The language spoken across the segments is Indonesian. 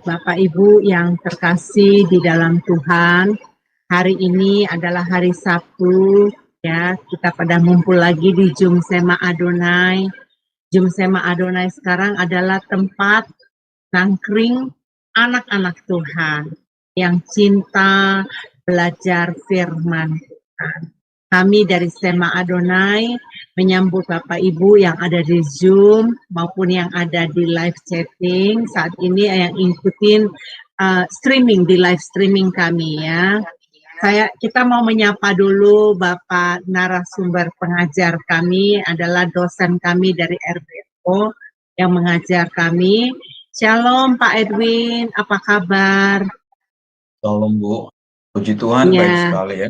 Bapak Ibu yang terkasih di dalam Tuhan, hari ini adalah hari Sabtu, ya, kita pada ngumpul lagi di Jum Sema Adonai. Jum Sema Adonai sekarang adalah tempat nangkring anak-anak Tuhan yang cinta belajar firman Tuhan. Kami dari Sema Adonai menyambut Bapak Ibu yang ada di Zoom maupun yang ada di live chatting saat ini yang ikutin di live streaming kami ya. Kita mau menyapa dulu Bapak narasumber pengajar kami adalah dosen kami dari RBO yang mengajar kami. Shalom Pak Edwin, apa kabar? Shalom Bu, puji Tuhan ya. Baik sekali ya.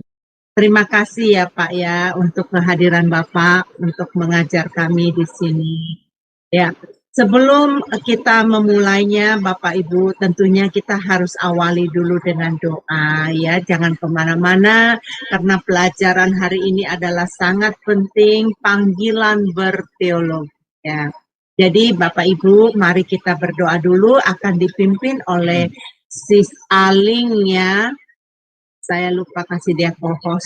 Terima kasih ya Pak ya untuk kehadiran Bapak untuk mengajar kami di sini. Ya, sebelum kita memulainya Bapak Ibu, tentunya kita harus awali dulu dengan doa ya. Jangan kemana-mana karena pelajaran hari ini adalah sangat penting, panggilan berteologi ya. Jadi Bapak Ibu, mari kita berdoa dulu, akan dipimpin oleh Sis Aling ya. Saya lupa kasih dia co-host.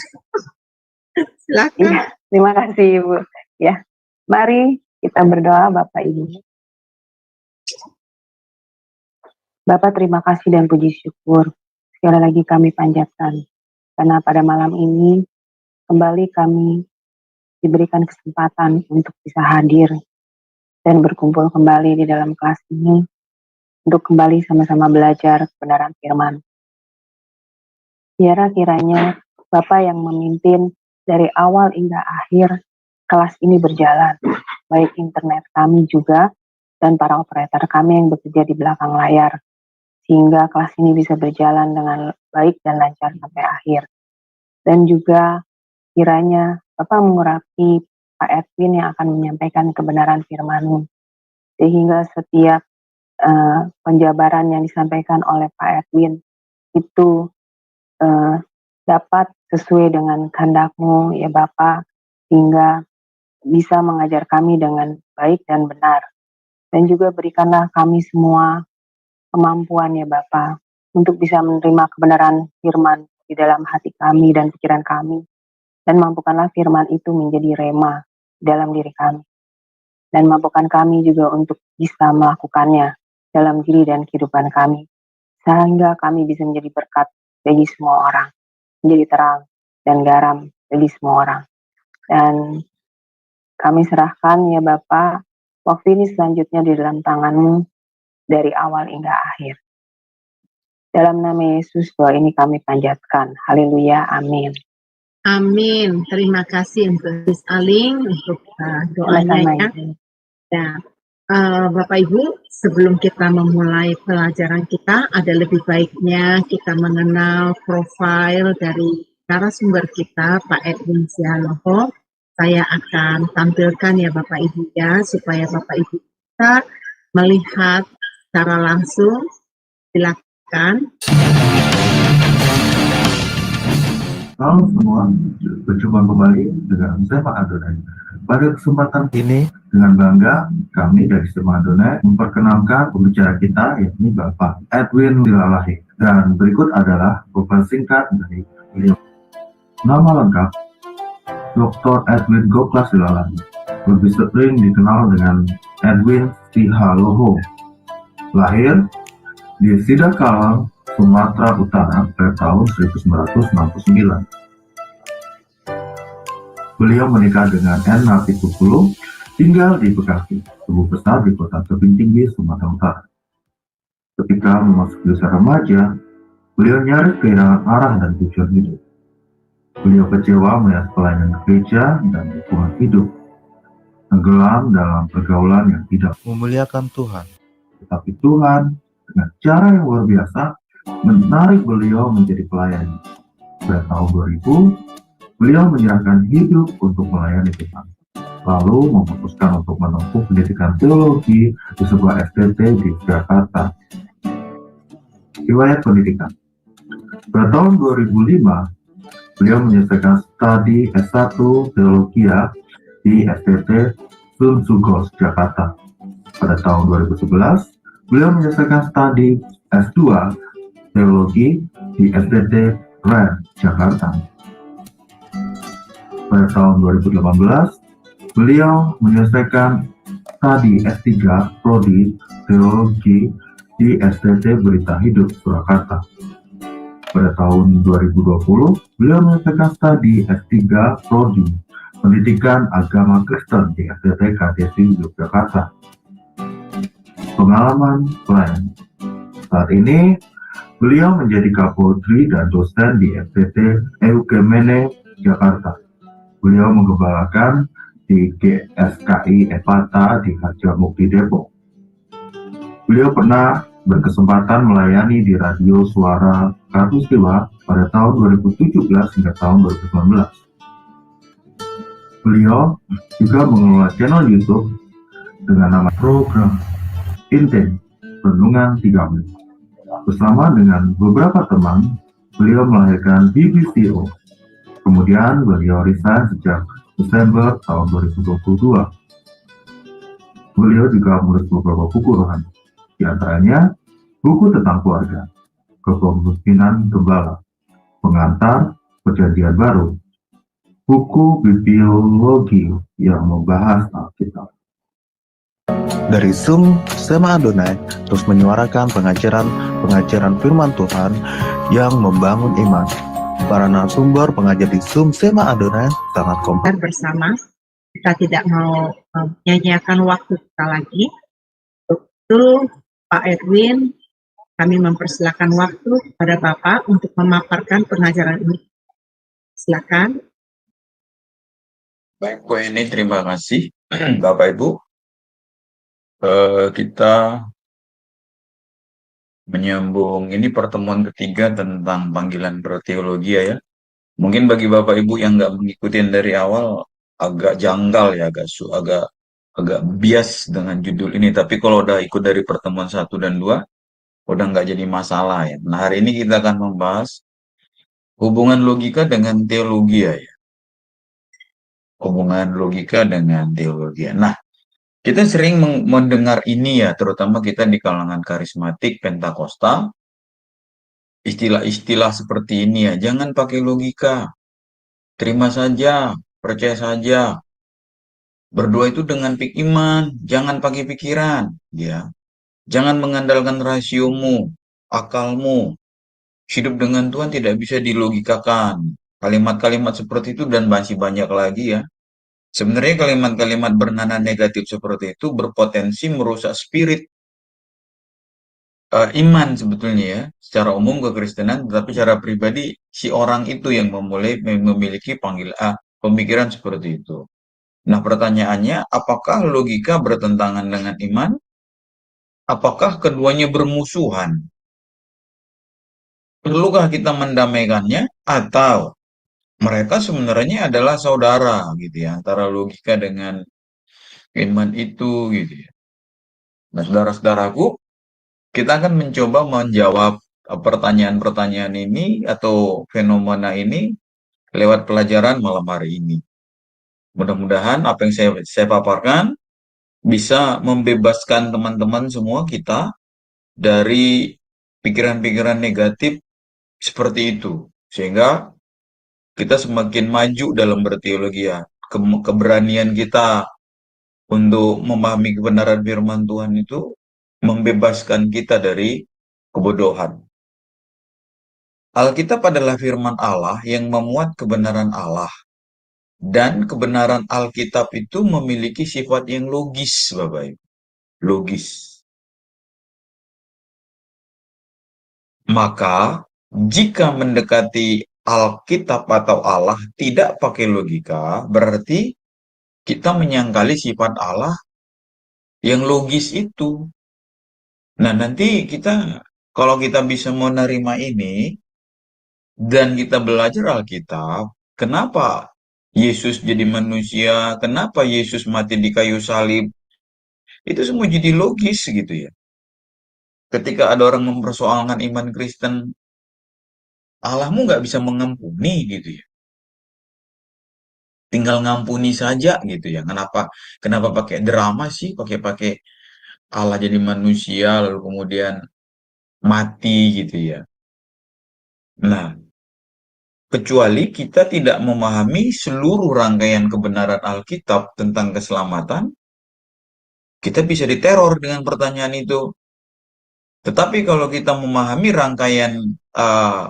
Silakan. Ya, terima kasih Ibu. Ya, mari kita berdoa Bapak Ibu. Bapak terima kasih dan puji syukur. Sekali lagi kami panjatkan. Karena pada malam ini kembali kami diberikan kesempatan untuk bisa hadir dan berkumpul kembali di dalam kelas ini untuk kembali sama-sama belajar kebenaran firman. Biarlah kiranya Bapak yang memimpin dari awal hingga akhir kelas ini berjalan, baik internet kami juga dan para operator kami yang bekerja di belakang layar, sehingga kelas ini bisa berjalan dengan baik dan lancar sampai akhir. Dan juga kiranya Bapak mengurapi Pak Edwin yang akan menyampaikan kebenaran firman-Mu, sehingga setiap penjabaran yang disampaikan oleh Pak Edwin itu dapat sesuai dengan kehendak-Mu ya Bapak, hingga bisa mengajar kami dengan baik dan benar. Dan juga berikanlah kami semua kemampuan ya Bapak, untuk bisa menerima kebenaran firman di dalam hati kami dan pikiran kami. Dan mampukanlah firman itu menjadi rema dalam diri kami. Dan mampukan kami juga untuk bisa melakukannya dalam diri dan kehidupan kami. Sehingga kami bisa menjadi berkat bagi semua orang. Menjadi terang dan garam bagi semua orang. Dan kami serahkan ya Bapak, waktu ini selanjutnya di dalam tangan-Mu dari awal hingga akhir. Dalam nama Yesus doa ini kami panjatkan. Haleluya, amin. Amin. Terima kasih untuk Sis Aling untuk doanya ya. Bapak Ibu, sebelum kita memulai pelajaran kita, ada lebih baiknya kita mengenal profil dari narasumber kita, Pak Edwin Sialoho. Saya akan tampilkan ya Bapak Ibu ya, supaya Bapak Ibu bisa melihat secara langsung. Silakan. Halo semua, berjumpa kembali dengan Sema Adonai. Pada kesempatan ini, dengan bangga, kami dari Sema Adonai memperkenalkan pembicara kita, yakni Bapak Edwin Silalahi. Dan berikut adalah profil singkat dari beliau. Nama lengkap, Dr. Edwin Goklas Silalahi. Lebih sering dikenal dengan Edwin Sialoho. Lahir di Sidakalang, Sumatera Utara pada tahun 1969. Beliau menikah dengan N. Natikukulu, tinggal di Bekasi, tumbuh besar di kota tebing tinggi Sumatera Utara. Ketika memasuki usia remaja, beliau nyaris kehilangan arah dan tujuan hidup. Beliau kecewa melihat pelayanan gereja dan lingkungan hidup tenggelam dalam pergaulan yang tidak memuliakan Tuhan. Tetapi Tuhan dengan cara yang luar biasa menarik beliau menjadi pelayan. Pada tahun 2000, beliau menyerahkan hidup untuk melayani Tuhan. Lalu memutuskan untuk menempuh pendidikan teologi di sebuah STT di Jakarta. Riwayat pendidikan. Pada tahun 2005, beliau menyelesaikan studi S1 Teologi di STT Sun Sugos, Jakarta. Pada tahun 2011, beliau menyelesaikan studi S2 Teologi di SDT REN Jakarta. Pada tahun 2018, beliau menyelesaikan studi S3 Prodi Teologi di SDT Berita Hidup Surakarta. Pada tahun 2020, beliau menyelesaikan studi S3 Prodi Pendidikan Agama Kristen di SDT KDSI Yogyakarta. Pengalaman lain. Saat ini, beliau menjadi Kapolri dan dosen di SDT Eugene Jakarta. Beliau menggembalakan di GSKI Epata di Harjamukti Depok. Beliau pernah berkesempatan melayani di Radio Suara Katulistiwa pada tahun 2017 hingga tahun 2019. Beliau juga mengelola channel YouTube dengan nama Program Inten Renungan 3 Menit. Bersama dengan beberapa teman, beliau melahirkan BBCO. Kemudian beliau resign sejak Desember tahun 2022. Beliau juga menulis beberapa buku rohani, di antaranya buku tentang keluarga, kepemimpinan gembala, pengantar perjanjian baru, buku bibliologi yang membahas Alkitab. Dari Zoom Sema Adonai terus menyuarakan pengajaran firman Tuhan yang membangun iman. Para narasumber pengajar di Zoom Sema Adonai sangat kompak bersama. Kita tidak mau menyanyiakan waktu kita lagi. Untuk Pak Edwin, kami mempersilakan waktu kepada Bapak untuk memaparkan pengajaran ini. Silakan. Baik, Bu Eni, terima kasih. Bapak Ibu, kita menyambung ini pertemuan ketiga tentang panggilan berteologi ya. Mungkin bagi Bapak Ibu yang nggak mengikuti dari awal agak janggal ya, agak bias dengan judul ini. Tapi kalau udah ikut dari pertemuan 1 dan 2, udah nggak jadi masalah ya. Nah, hari ini kita akan membahas hubungan logika dengan teologi ya. Hubungan logika dengan teologi. Nah, kita sering mendengar ini ya, terutama kita di kalangan karismatik, Pentakosta, istilah-istilah seperti ini ya, jangan pakai logika, terima saja, percaya saja, berdoa itu dengan iman, jangan pakai pikiran, ya, jangan mengandalkan rasiomu, akalmu, hidup dengan Tuhan tidak bisa dilogikakan. Kalimat-kalimat seperti itu dan masih banyak lagi ya. Sebenarnya kalimat-kalimat bernada negatif seperti itu berpotensi merusak spirit iman sebetulnya ya, secara umum kekristenan, tetapi secara pribadi si orang itu yang memiliki pemikiran seperti itu. Nah, pertanyaannya, apakah logika bertentangan dengan iman? Apakah keduanya bermusuhan? Perlukah kita mendamaikannya? Atau mereka sebenarnya adalah saudara gitu ya, antara logika dengan iman itu gitu ya. Nah, saudara-saudaraku, kita akan mencoba menjawab pertanyaan-pertanyaan ini atau fenomena ini lewat pelajaran malam hari ini. Mudah-mudahan apa yang saya paparkan bisa membebaskan teman-teman semua kita dari pikiran-pikiran negatif seperti itu. Sehingga kita semakin maju dalam berteologi ya. Keberanian kita untuk memahami kebenaran firman Tuhan itu membebaskan kita dari kebodohan. Alkitab adalah firman Allah yang memuat kebenaran Allah. Dan kebenaran Alkitab itu memiliki sifat yang logis, Bapak Ibu. Logis. Maka, jika mendekati Alkitab atau Allah tidak pakai logika, berarti kita menyangkali sifat Allah yang logis itu. Nah, nanti kalau kita bisa menerima ini, dan kita belajar Alkitab, kenapa Yesus jadi manusia, kenapa Yesus mati di kayu salib, itu semua jadi logis gitu ya. Ketika ada orang mempersoalkan iman Kristen, Allahmu nggak bisa mengampuni gitu ya. Tinggal ngampuni saja gitu ya. Kenapa pakai drama sih, pakai Allah jadi manusia, lalu kemudian mati gitu ya. Nah, kecuali kita tidak memahami seluruh rangkaian kebenaran Alkitab tentang keselamatan, kita bisa diteror dengan pertanyaan itu. Tetapi kalau kita memahami rangkaian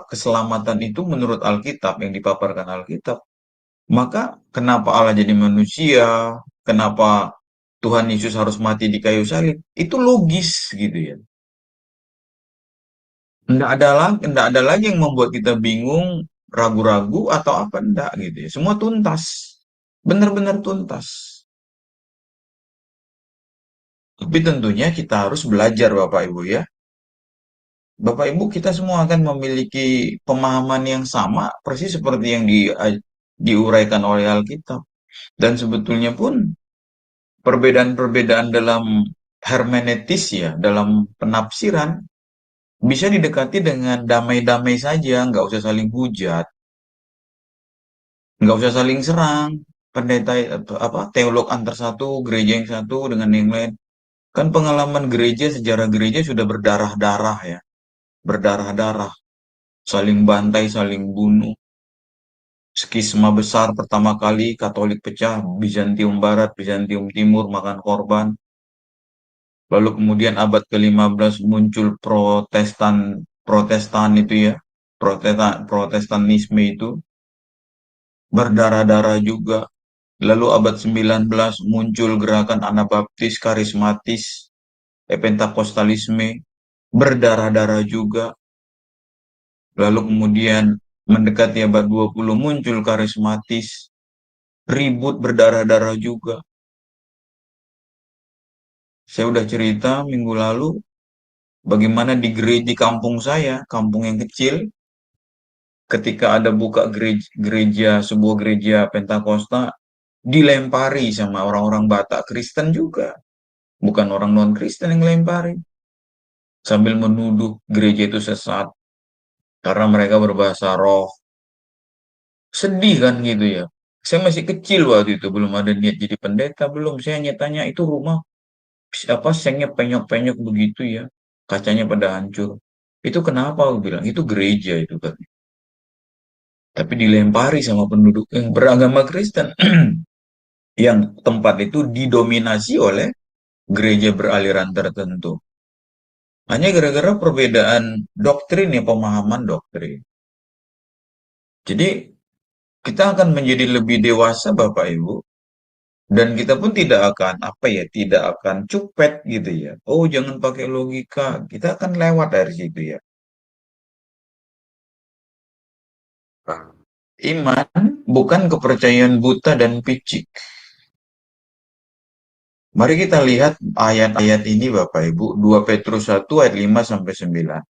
keselamatan itu menurut Alkitab yang dipaparkan Alkitab, maka kenapa Allah jadi manusia? Kenapa Tuhan Yesus harus mati di kayu salib? Itu logis gitu ya. Nggak ada lagi yang membuat kita bingung, ragu-ragu atau apa enggak gitu ya. Semua tuntas. Benar-benar tuntas. Tapi tentunya kita harus belajar Bapak Ibu ya. Bapak Ibu kita semua akan memiliki pemahaman yang sama persis seperti yang diuraikan oleh Alkitab. Dan sebetulnya pun perbedaan-perbedaan dalam hermeneutis ya, dalam penafsiran bisa didekati dengan damai-damai saja, nggak usah saling hujat, nggak usah saling serang. Pendeta apa teolog antar satu, gereja yang satu dengan yang lain. Kan pengalaman gereja, sejarah gereja sudah berdarah-darah ya, berdarah-darah, saling bantai, saling bunuh. Skisma besar pertama kali Katolik pecah, Bizantium Barat, Bizantium Timur makan korban. Lalu kemudian abad ke-15 muncul Protestan itu ya, Protestanisme itu berdarah-darah juga. Lalu abad 19 muncul gerakan Anabaptis, karismatis, Pentakostalisme, berdarah-darah juga. Lalu kemudian mendekati abad 20 muncul karismatis, ribut berdarah-darah juga. Saya udah cerita minggu lalu bagaimana di kampung saya, kampung yang kecil, ketika ada buka gereja, sebuah gereja Pentakosta, dilempari sama orang-orang Batak Kristen juga. Bukan orang non-Kristen yang lempari. Sambil menuduh gereja itu sesat. Karena mereka berbahasa roh. Sedih kan gitu ya. Saya masih kecil waktu itu, belum ada niat jadi pendeta, belum. Saya hanya tanya, itu rumah apa sengnya penyok-penyok begitu ya. Kacanya pada hancur. Itu kenapa aku bilang, itu gereja itu kan. Tapi dilempari sama penduduk yang beragama Kristen. Yang tempat itu didominasi oleh gereja beraliran tertentu. Hanya gara-gara perbedaan doktrin ya, pemahaman doktrin. Jadi kita akan menjadi lebih dewasa Bapak Ibu. Dan kita pun tidak akan, apa ya, tidak akan cupet gitu ya. Oh jangan pakai logika, kita akan lewat dari situ ya. Iman bukan kepercayaan buta dan picik. Mari kita lihat ayat-ayat ini Bapak Ibu, 2 Petrus 1 ayat 5 sampai 9.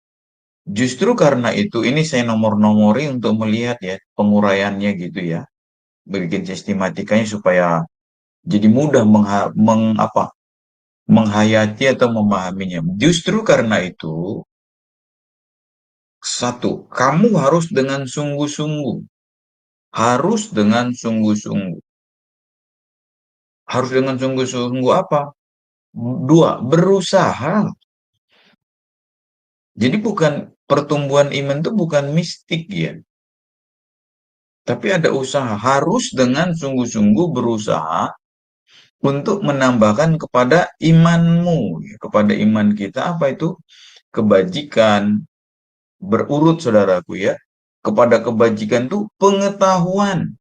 Justru karena itu, ini saya nomor-nomori untuk melihat ya penguraiannya gitu ya. Bikin sistematikanya supaya jadi mudah menghayati atau memahaminya. Justru karena itu, satu, kamu harus dengan sungguh-sungguh. Harus dengan sungguh-sungguh. Harus dengan sungguh-sungguh apa? Dua, berusaha. Jadi bukan pertumbuhan iman itu bukan mistik ya. Tapi ada usaha. Harus dengan sungguh-sungguh berusaha untuk menambahkan kepada imanmu. Kepada iman kita apa itu? Kebajikan. Berurut saudaraku ya. Kepada kebajikan itu pengetahuan.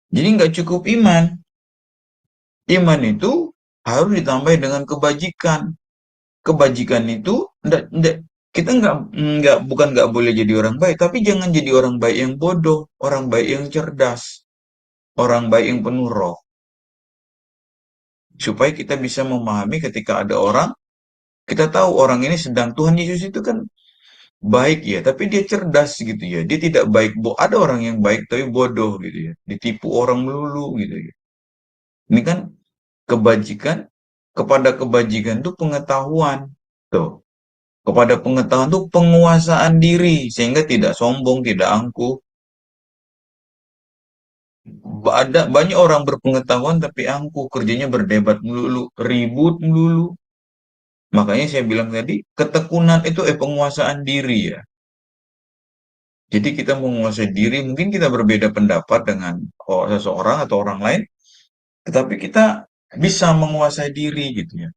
Jadi nggak cukup iman. Iman itu harus ditambah dengan kebajikan. Kebajikan itu kita bukan nggak boleh jadi orang baik, tapi jangan jadi orang baik yang bodoh, orang baik yang cerdas, orang baik yang penuh roh. Supaya kita bisa memahami ketika ada orang, kita tahu orang ini sedang, Tuhan Yesus itu kan baik ya, tapi dia cerdas gitu ya. Dia tidak baik, ada orang yang baik tapi bodoh gitu ya. Ditipu orang melulu gitu ya. Ini kan kebajikan, kepada kebajikan itu pengetahuan. Tuh. Kepada pengetahuan itu penguasaan diri, sehingga tidak sombong, tidak angkuh. Ada banyak orang berpengetahuan tapi angkuh, kerjanya berdebat melulu, ribut melulu. Makanya saya bilang tadi, ketekunan itu penguasaan diri ya. Jadi kita menguasai diri, mungkin kita berbeda pendapat dengan seseorang atau orang lain, tetapi kita bisa menguasai diri gitu ya.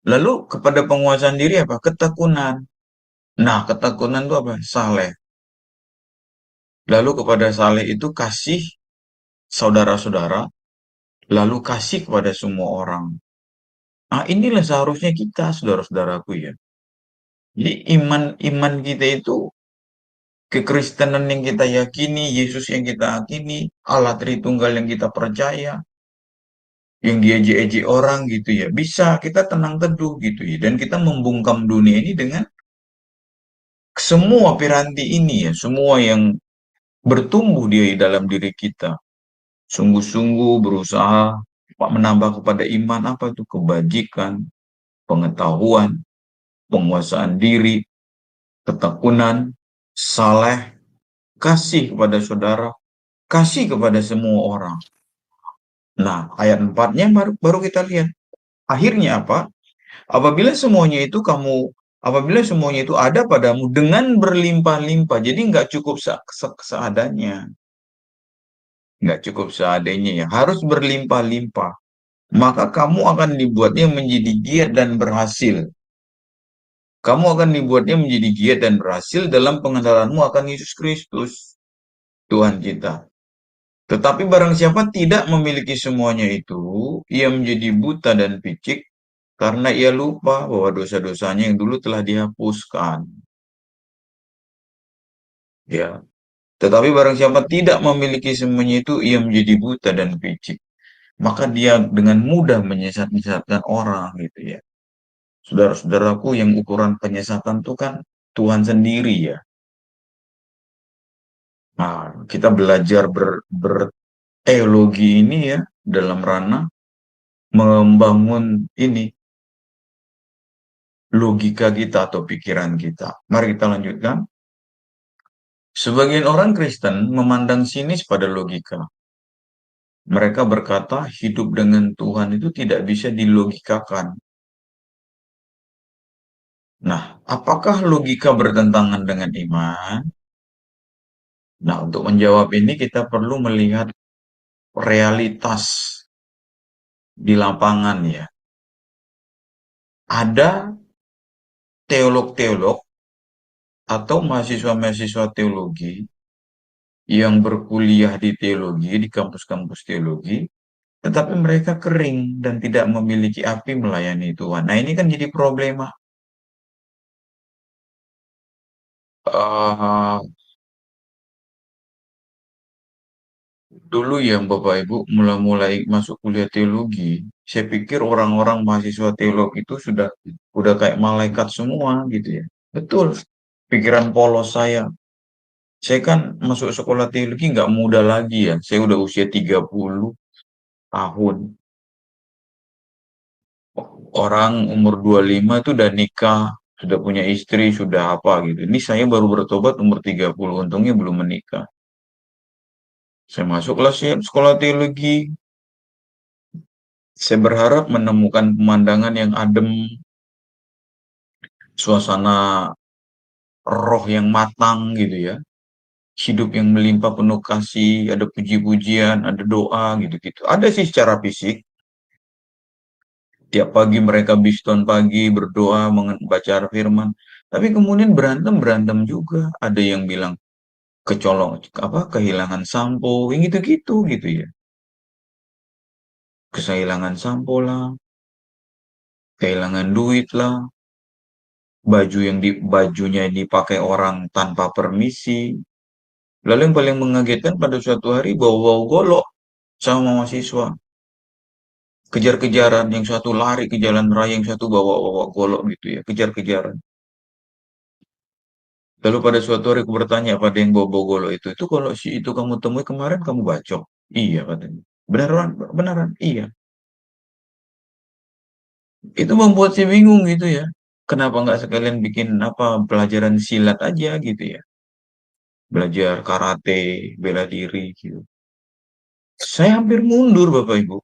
Lalu kepada penguasaan diri apa? Ketekunan. Nah, ketekunan itu apa? Saleh. Lalu kepada saleh itu kasih saudara-saudara, lalu kasih kepada semua orang. Nah, inilah seharusnya kita, saudara-saudaraku ya. Jadi iman kita itu, kekristenan yang kita yakini, Yesus yang kita yakini, Allah Tritunggal yang kita percaya, yang diejek-ejek orang gitu ya. Bisa kita tenang teduh gitu ya. Dan kita membungkam dunia ini dengan semua piranti ini ya, semua yang bertumbuh di dalam diri kita. Sungguh-sungguh berusaha menambah kepada iman apa itu kebajikan, pengetahuan, penguasaan diri, ketekunan, saleh, kasih kepada saudara, kasih kepada semua orang. Nah, ayat 4-nya baru kita lihat. Akhirnya apa? Apabila semuanya itu ada padamu dengan berlimpah-limpah. Jadi nggak cukup seadanya. Nggak cukup seadanya ya. Harus berlimpah-limpah. Maka kamu akan dibuatnya menjadi giat dan berhasil. Kamu akan dibuatnya menjadi giat dan berhasil dalam pengenalanmu akan Yesus Kristus, Tuhan kita. Tetapi barang siapa tidak memiliki semuanya itu, ia menjadi buta dan picik karena ia lupa bahwa dosa-dosanya yang dulu telah dihapuskan. Ya. Tetapi barang siapa tidak memiliki semuanya itu, ia menjadi buta dan picik. Maka dia dengan mudah menyesat-nyesatkan orang gitu ya. Saudara-saudaraku, yang ukuran penyesatan itu kan Tuhan sendiri ya. Nah, kita belajar berteologi ini ya, dalam ranah membangun ini, logika kita atau pikiran kita. Mari kita lanjutkan. Sebagian orang Kristen memandang sinis pada logika. Mereka berkata hidup dengan Tuhan itu tidak bisa dilogikakan. Nah, apakah logika bertentangan dengan iman? Nah, untuk menjawab ini kita perlu melihat realitas di lapangan ya. Ada teolog-teolog atau mahasiswa-mahasiswa teologi yang berkuliah di teologi, di kampus-kampus teologi, tetapi mereka kering dan tidak memiliki api melayani Tuhan. Nah, ini kan jadi problema. Eh, Dulu ya Bapak Ibu mulai masuk kuliah teologi, saya pikir orang-orang mahasiswa teologi itu udah kayak malaikat semua gitu ya. Betul, pikiran polos saya. Saya kan masuk sekolah teologi nggak muda lagi ya. Saya udah usia 30 tahun. Orang umur 25 itu udah nikah, sudah punya istri, sudah apa gitu. Ini saya baru bertobat umur 30, untungnya belum menikah. Saya masuklah sekolah teologi. Saya berharap menemukan pemandangan yang adem, suasana roh yang matang gitu ya. Hidup yang melimpah penuh kasih, ada puji-pujian, ada doa gitu-gitu. Ada sih secara fisik. Tiap pagi mereka biston pagi berdoa, membaca firman. Tapi kemudian berantem juga. Ada yang bilang kehilangan sampo, yang gitu-gitu gitu ya. Kehilangan sampo lah, kehilangan duit lah, bajunya dipakai orang tanpa permisi. Lalu yang paling mengagetkan pada suatu hari bawa-bawa golok sama mahasiswa. Kejar-kejaran, yang satu lari ke jalan raya, yang satu bawa-bawa golok gitu ya, kejar-kejaran. Lalu pada suatu hari aku bertanya pada yang bawa golok itu kalau si itu kamu temui kemarin kamu bacok? Iya katanya. Beneran, beneran, iya. Itu membuat saya bingung gitu ya. Kenapa nggak sekalian bikin pelajaran silat aja gitu ya. Belajar karate, bela diri gitu. Saya hampir mundur Bapak Ibu.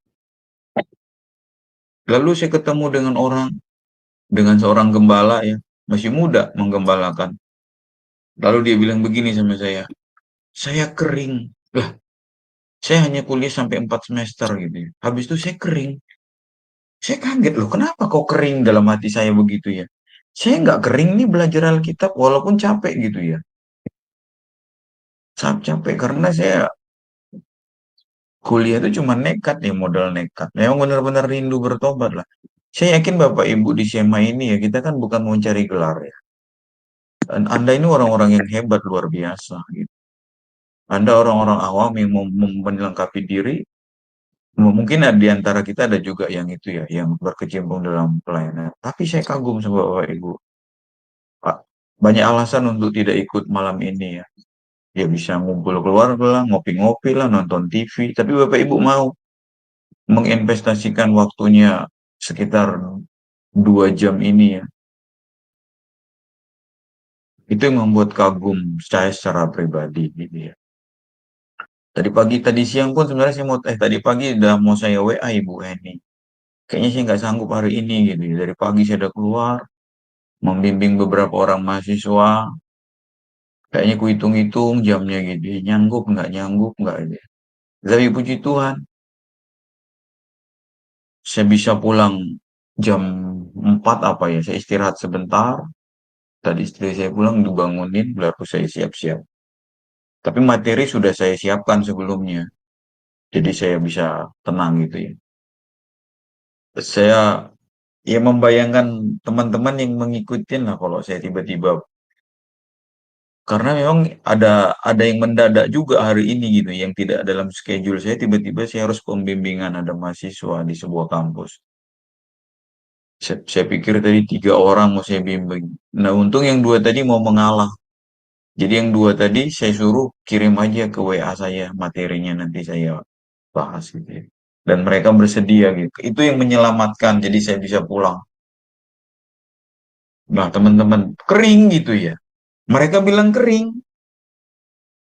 Lalu saya ketemu dengan orang dengan seorang gembala ya, masih muda menggembalakan. Lalu dia bilang begini sama saya kering. Lah, saya hanya kuliah sampai 4 semester gitu ya. Habis itu saya kering. Saya kaget loh, kenapa kok kering dalam hati saya begitu ya? Saya nggak kering nih belajar Alkitab walaupun capek gitu ya. Sangat capek karena saya kuliah itu cuma nekat ya, modal nekat. Memang benar-benar rindu bertobat lah. Saya yakin Bapak Ibu di Sema ini ya, kita kan bukan mau cari gelar ya. Dan Anda ini orang-orang yang hebat luar biasa gitu. Anda orang-orang awam yang mau melengkapi diri. Mungkin di antara kita ada juga yang itu ya, yang berkecimpung dalam pelayanan. Tapi saya kagum sama Bapak Ibu. Pak, banyak alasan untuk tidak ikut malam ini ya. Ya bisa ngumpul keluarga lah, ngopi-ngopi lah, nonton TV. Tapi Bapak Ibu mau menginvestasikan waktunya sekitar 2 jam ini ya. Itu yang membuat kagum saya secara pribadi gitu ya. Tadi siang pun sebenarnya tadi pagi udah mau saya WA Ibu Eni. Kayaknya saya nggak sanggup hari ini gitu ya. Dari pagi saya udah keluar, membimbing beberapa orang mahasiswa. Kayaknya ku hitung-hitung jamnya gitu ya. Nyanggup nggak gitu ya. Tapi puji Tuhan, saya bisa pulang jam 4 apa ya. Saya istirahat sebentar. Tadi istri saya pulang dibangunin, baru saya siap-siap. Tapi materi sudah saya siapkan sebelumnya. Jadi saya bisa tenang gitu ya. Saya ya membayangkan teman-teman yang mengikuti lah kalau saya tiba-tiba, karena memang ada yang mendadak juga hari ini gitu yang tidak dalam schedule saya, tiba-tiba saya harus pembimbingan ada mahasiswa di sebuah kampus. Saya pikir tadi 3 orang mau saya bimbing. Nah, untung yang 2 tadi mau mengalah. Jadi yang 2 tadi saya suruh kirim aja ke WA saya materinya, nanti saya bahas gitu ya. Dan mereka bersedia gitu. Itu yang menyelamatkan. Jadi saya bisa pulang. Nah, teman-teman kering gitu ya. Mereka bilang kering.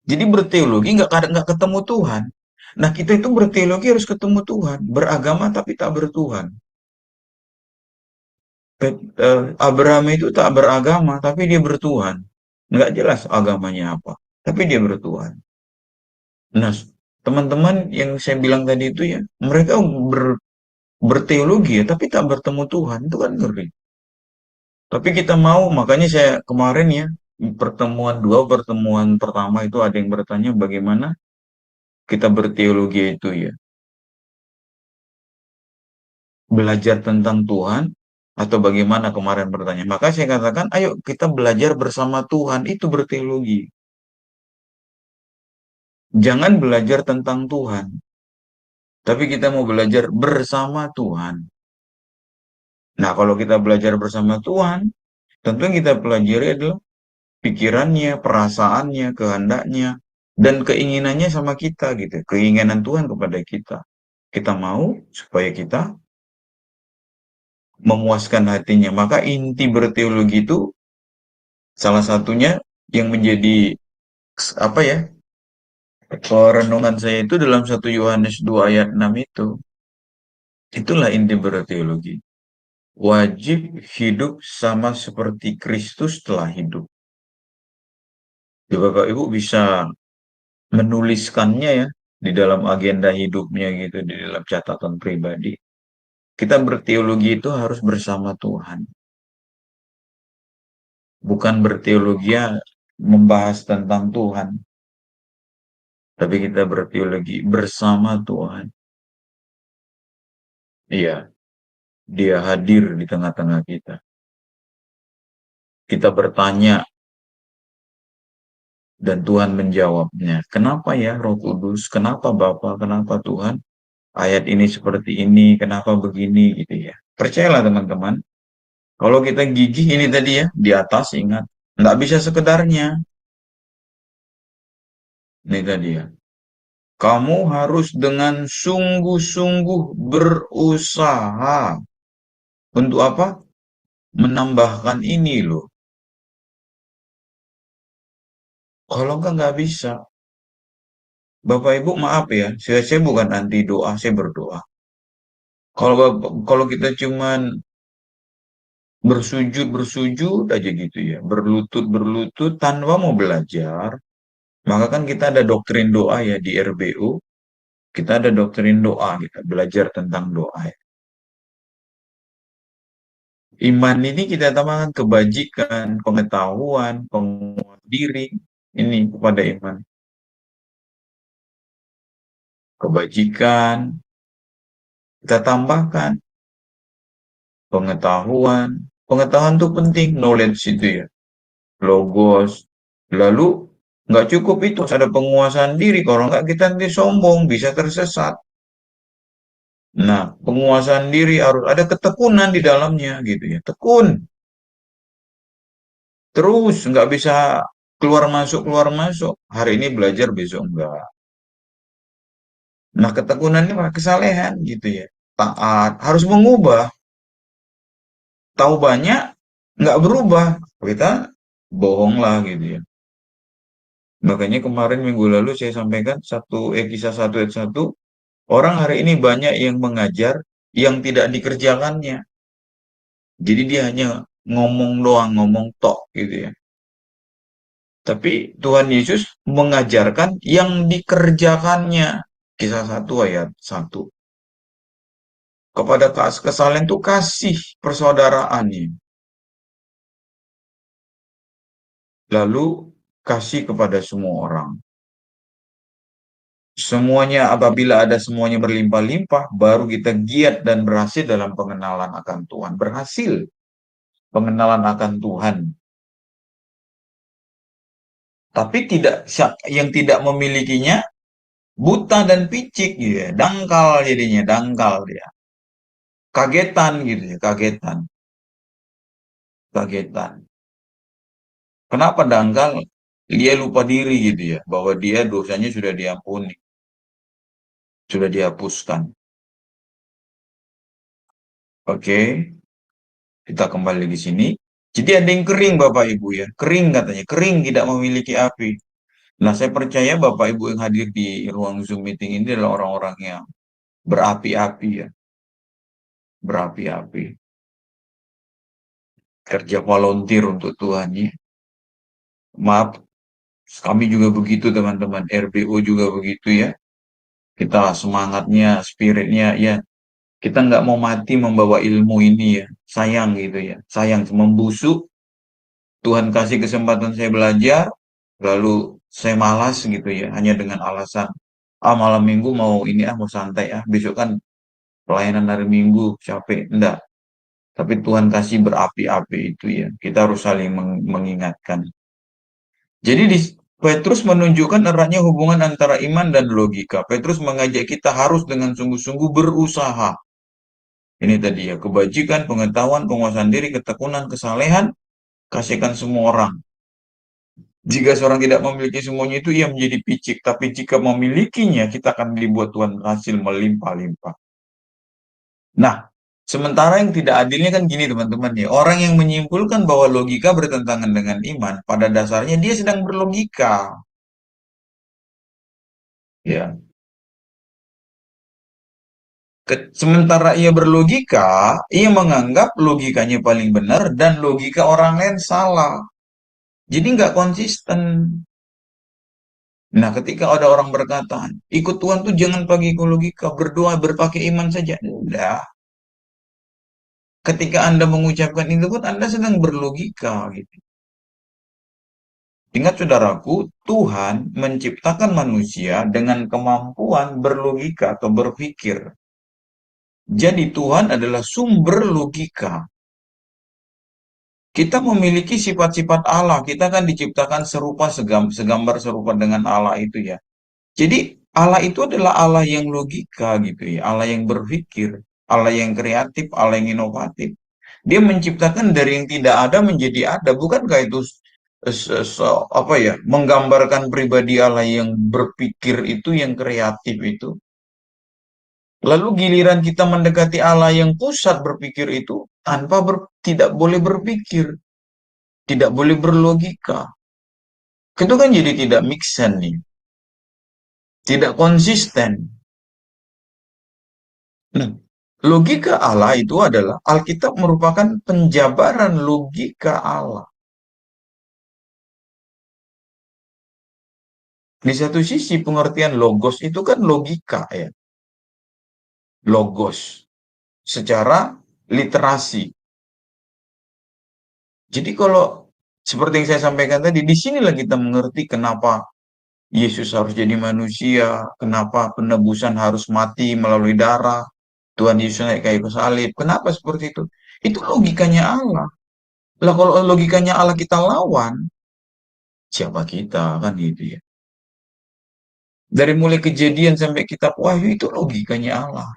Jadi berteologi nggak ketemu Tuhan. Nah, kita itu berteologi harus ketemu Tuhan. Beragama tapi tak bertuhan. Abraham itu tak beragama tapi dia bertuhan. Nggak jelas agamanya apa. Tapi dia bertuhan. Nah, teman-teman yang saya bilang tadi itu ya, mereka berteologi ya, tapi tak bertemu Tuhan. Itu kan ngeri. Tapi kita mau, makanya saya kemarin ya, pertemuan pertama itu ada yang bertanya bagaimana kita berteologi itu ya. Belajar tentang Tuhan atau bagaimana kemarin bertanya. Maka saya katakan, ayo kita belajar bersama Tuhan, itu berteologi. Jangan belajar tentang Tuhan, tapi kita mau belajar bersama Tuhan. Nah, kalau kita belajar bersama Tuhan, tentu yang kita pelajari adalah pikirannya, perasaannya, kehendaknya, dan keinginannya sama kita gitu. Keinginan Tuhan kepada kita. Kita mau supaya kita memuaskan hatinya. Maka inti berteologi itu salah satunya yang menjadi apa ya? Renungan saya itu dalam 1 Yohanes 2 ayat 6 itu. Itulah inti berteologi. Wajib hidup sama seperti Kristus telah hidup. Jadi Bapak Ibu bisa menuliskannya ya di dalam agenda hidupnya gitu, di dalam catatan pribadi. Kita berteologi itu harus bersama Tuhan. Bukan berteologi ya membahas tentang Tuhan. Tapi kita berteologi bersama Tuhan. Iya, dia hadir di tengah-tengah kita. Kita bertanya dan Tuhan menjawabnya. Kenapa ya Roh Kudus? Kenapa Bapa? Kenapa Tuhan? Ayat ini seperti ini, kenapa begini gitu ya. Percayalah teman-teman, kalau kita gigih ini tadi ya, di atas ingat, nggak bisa sekedarnya. Ini tadi ya. Kamu harus dengan sungguh-sungguh berusaha. Untuk apa? Menambahkan ini loh. Kalau nggak bisa. Bapak Ibu maaf ya, saya bukan anti doa, saya berdoa. Kalau kita cuman bersujud aja gitu ya, berlutut tanpa mau belajar. Maka kan kita ada doktrin doa ya di RBU, kita ada doktrin doa, kita belajar tentang doa ya. Iman ini kita tambahkan kebajikan, pengetahuan, penguat diri, ini kepada iman. Kebajikan, kita tambahkan pengetahuan. Pengetahuan itu penting, knowledge itu ya. Logos. Lalu nggak cukup itu, harus ada penguasaan diri. Kalau nggak kita nanti sombong, bisa tersesat. Nah, penguasaan diri harus ada ketekunan di dalamnya gitu ya. Tekun. Terus nggak bisa keluar masuk keluar masuk. Hari ini belajar besok enggak. Nah, ketekunan ini kesalehan gitu ya. Taat, harus mengubah. Tahu banyak, nggak berubah. Kita bohong lah gitu ya. Makanya kemarin minggu lalu saya sampaikan kisah 1 ayat 1. Orang hari ini banyak yang mengajar yang tidak dikerjakannya. Jadi dia hanya ngomong doang, ngomong tok gitu ya. Tapi Tuhan Yesus mengajarkan yang dikerjakannya. Kisah 1 ayat 1. Kepada kesalahan itu kasih persaudaraan ini. Lalu kasih kepada semua orang. Semuanya apabila ada semuanya berlimpah-limpah, baru kita giat dan berhasil dalam pengenalan akan Tuhan. Berhasil pengenalan akan Tuhan. Tapi yang tidak memilikinya buta dan picik gitu ya. Dangkal jadinya, dangkal dia. Kagetan gitu ya, kagetan. Kagetan. Kenapa dangkal? Dia lupa diri gitu ya, bahwa dia dosanya sudah diampuni, sudah dihapuskan. Oke, kita kembali di sini. Jadi ada yang kering Bapak Ibu ya, kering katanya, kering tidak memiliki api. Nah, saya percaya Bapak Ibu yang hadir di ruang Zoom meeting ini adalah orang-orang yang berapi-api ya, berapi-api. Kerja volunteer untuk Tuhan ya. Maaf, kami juga begitu teman-teman, RBO juga begitu ya. Kita semangatnya, spiritnya ya, kita nggak mau mati membawa ilmu ini ya. Sayang gitu ya. Sayang membusuk. Tuhan kasih kesempatan saya belajar. Lalu saya malas gitu ya. Hanya dengan alasan. Malam minggu mau ini mau santai Besok kan pelayanan hari minggu. Capek. Enggak. Tapi Tuhan kasih berapi-api itu ya. Kita harus saling mengingatkan. Jadi Petrus menunjukkan eratnya hubungan antara iman dan logika. Petrus mengajak kita harus dengan sungguh-sungguh berusaha. Ini tadi ya, kebajikan, pengetahuan, penguasaan diri, ketekunan, kesalehan, kasihkan semua orang. Jika seorang tidak memiliki semuanya itu, ia menjadi picik. Tapi jika memilikinya, kita akan dibuat Tuhan hasil melimpah-limpah. Nah, sementara yang tidak adilnya kan gini teman-teman ya. Orang yang menyimpulkan bahwa logika bertentangan dengan iman, pada dasarnya dia sedang berlogika. Ya. Sementara ia berlogika, ia menganggap logikanya paling benar dan logika orang lain salah. Jadi nggak konsisten. Nah, ketika ada orang berkata, ikut Tuhan tuh jangan pakai logika, berdoa, berpakai iman saja. Udah. Ketika Anda mengucapkan itu pun Anda sedang berlogika gitu. Ingat saudaraku, Tuhan menciptakan manusia dengan kemampuan berlogika atau berpikir. Jadi Tuhan adalah sumber logika. Kita memiliki sifat-sifat Allah. Kita kan diciptakan segambar serupa dengan Allah itu ya. Jadi Allah itu adalah Allah yang logika gitu ya. Allah yang berpikir. Allah yang kreatif. Allah yang inovatif. Dia menciptakan dari yang tidak ada menjadi ada. Bukankah itu menggambarkan pribadi Allah yang berpikir itu, yang kreatif itu. Lalu giliran kita mendekati Allah yang pusat berpikir itu, tidak boleh berpikir, tidak boleh berlogika. Itu kan jadi tidak make sense nih. Tidak konsisten. Nah, Logika Allah itu adalah Alkitab merupakan penjabaran logika Allah. Di satu sisi pengertian logos itu kan logika ya. Logos. Secara literasi. Jadi kalau seperti yang saya sampaikan tadi, di sinilah kita mengerti kenapa Yesus harus jadi manusia, kenapa penebusan harus mati melalui darah, Tuhan Yesus naik kayu salib. Kenapa seperti itu? Itu logikanya Allah. Lah kalau logikanya Allah kita lawan, siapa kita kan gitu ya. Dari mulai kejadian sampai kitab Wahyu itu logikanya Allah.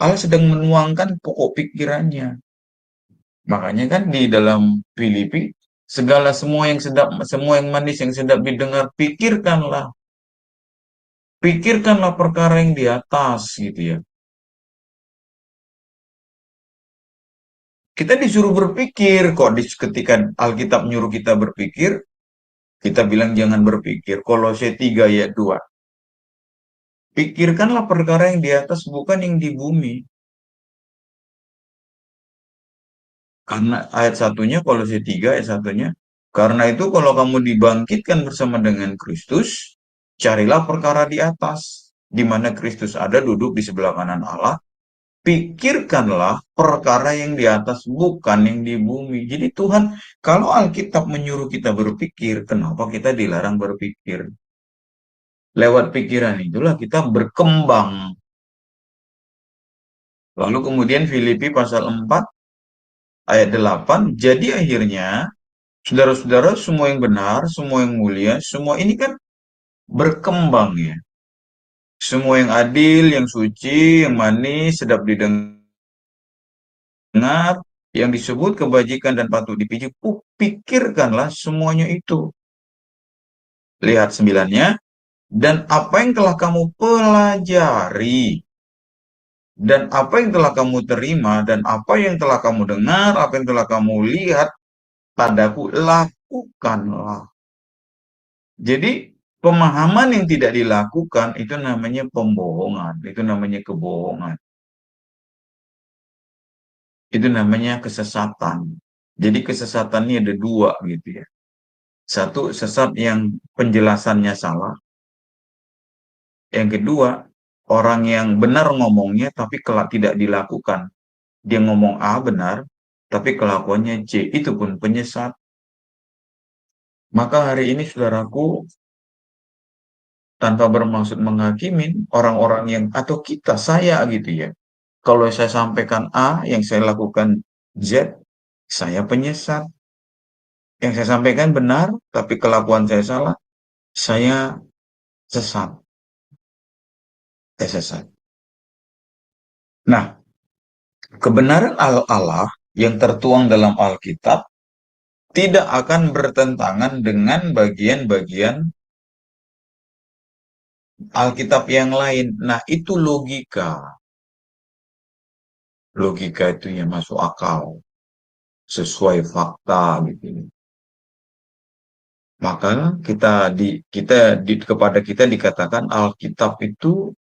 Allah sedang menuangkan pokok pikirannya. Makanya kan di dalam Filipi, segala semua yang sedap, semua yang manis yang sedap didengar, pikirkanlah. Pikirkanlah perkara yang di atas gitu ya. Kita disuruh berpikir kok ketika Alkitab menyuruh kita berpikir, kita bilang jangan berpikir. Kolose 3 ayat 2. Pikirkanlah perkara yang di atas bukan yang di bumi. Karena ayat satunya, Kolose 3 ayat satunya, karena itu kalau kamu dibangkitkan bersama dengan Kristus, carilah perkara di atas, di mana Kristus ada duduk di sebelah kanan Allah. Pikirkanlah perkara yang di atas, bukan yang di bumi. Jadi Tuhan, kalau Alkitab menyuruh kita berpikir, kenapa kita dilarang berpikir? Lewat pikiran itulah kita berkembang. Lalu kemudian Filipi pasal 4 ayat 8, jadi akhirnya saudara-saudara, semua yang benar, semua yang mulia, semua ini kan berkembang ya. Semua yang adil, yang suci, yang manis, sedap didengar, yang disebut kebajikan dan patut dipuji, pikirkanlah semuanya itu. Lihat 9-nya, dan apa yang telah kamu pelajari, dan apa yang telah kamu terima, dan apa yang telah kamu dengar, apa yang telah kamu lihat padaku, lakukanlah. Jadi, pemahaman yang tidak dilakukan itu namanya pembohongan, itu namanya kebohongan. Itu namanya kesesatan. Jadi kesesatan ini ada dua gitu ya. Satu, sesat yang penjelasannya salah. Yang kedua, orang yang benar ngomongnya tapi tidak dilakukan. Dia ngomong A benar, tapi kelakuannya C. Itu pun penyesat. Maka hari ini saudaraku, tanpa bermaksud menghakimin orang-orang yang, atau kita, saya gitu ya. Kalau saya sampaikan A, yang saya lakukan Z, saya penyesat. Yang saya sampaikan benar, tapi kelakuan saya salah, saya sesat. Saya sesat. Nah, kebenaran Allah yang tertuang dalam Alkitab tidak akan bertentangan dengan bagian-bagian Alkitab yang lain. Nah, itu logika. Logika itu yang masuk akal. Sesuai fakta gitu. Maka kepada kita dikatakan Alkitab itu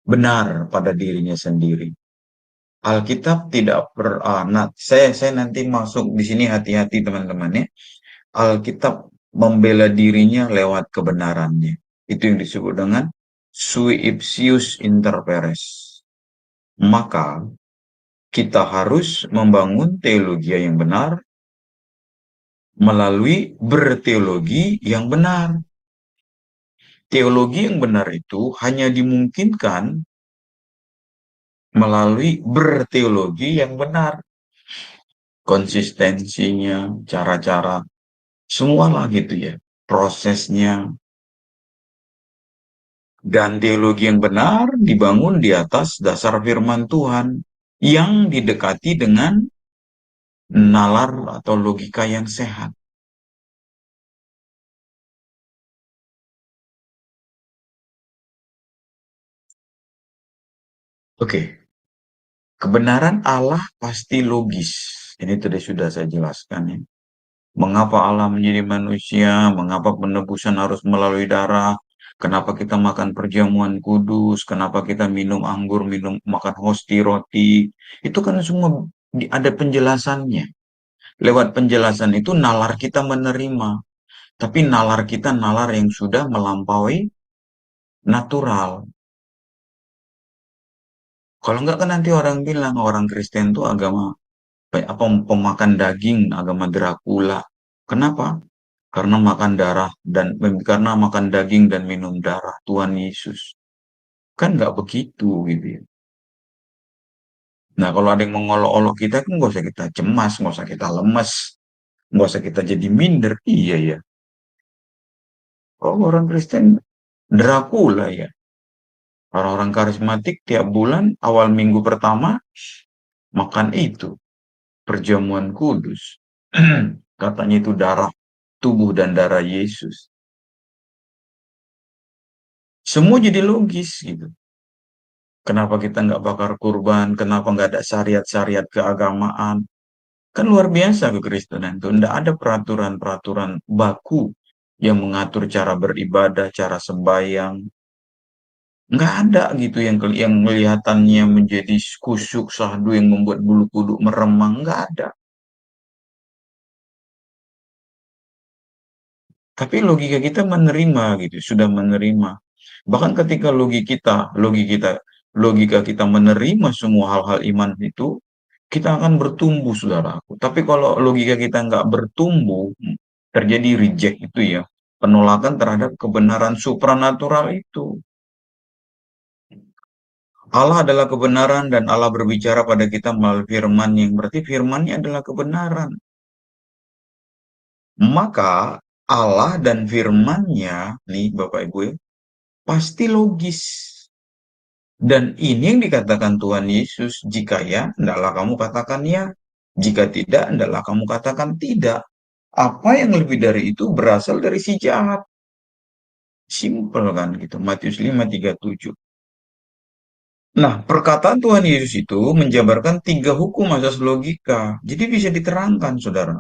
benar pada dirinya sendiri. Alkitab tidak saya nanti masuk di sini, hati-hati teman-teman ya. Alkitab membela dirinya lewat kebenarannya. Itu yang disebut dengan sui ipsius inter pares. Maka kita harus membangun teologi yang benar melalui berteologi yang benar. Teologi yang benar itu hanya dimungkinkan melalui berteologi yang benar. Konsistensinya, cara-cara, semualah gitu ya, prosesnya. Dan teologi yang benar dibangun di atas dasar firman Tuhan yang didekati dengan nalar atau logika yang sehat. Oke. Kebenaran Allah pasti logis. Ini tadi sudah saya jelaskan ya. Mengapa Allah menjadi manusia, mengapa penebusan harus melalui darah, Kenapa kita makan perjamuan kudus, kenapa kita minum anggur, makan hosti roti. Itu kan semua ada penjelasannya. Lewat penjelasan itu nalar kita menerima. Tapi nalar kita nalar yang sudah melampaui natural. Kalau enggak kan nanti orang bilang orang Kristen itu agama pemakan daging, agama Dracula. Kenapa? Karena makan darah dan karena makan daging dan minum darah Tuhan Yesus. Kan nggak begitu gitu ya. Nah, kalau ada yang mengolok-olok kita kan nggak usah kita cemas, nggak usah kita lemes, nggak usah kita jadi minder. Iya ya. Kalau orang Kristen Dracula ya. Orang-orang karismatik tiap bulan awal minggu pertama makan itu perjamuan kudus. Katanya itu darah tubuh dan darah Yesus. Semua jadi logis gitu. Kenapa kita nggak bakar kurban? Kenapa nggak ada syariat-syariat keagamaan? Kan luar biasa kekristenan itu. Nggak ada peraturan-peraturan baku yang mengatur cara beribadah, cara sembahyang. Nggak ada gitu yang kelihatannya menjadi kusyuk syahdu yang membuat bulu kuduk meremang. Nggak ada. Tapi logika kita menerima gitu, sudah menerima. Bahkan ketika logika kita menerima semua hal-hal iman itu, kita akan bertumbuh, saudaraku. Tapi kalau logika kita nggak bertumbuh, terjadi reject itu ya, penolakan terhadap kebenaran supranatural itu. Allah adalah kebenaran dan Allah berbicara pada kita melalui firman yang berarti firman-Nya adalah kebenaran. Maka Allah dan firman-Nya, nih Bapak Ibu ya, pasti logis. Dan ini yang dikatakan Tuhan Yesus, jika ya, hendaklah kamu katakan ya. Jika tidak, hendaklah kamu katakan tidak. Apa yang lebih dari itu berasal dari si jahat. Simple kan gitu. Matius 5:37. Nah, perkataan Tuhan Yesus itu menjabarkan 3 hukum asas logika. Jadi bisa diterangkan, saudara.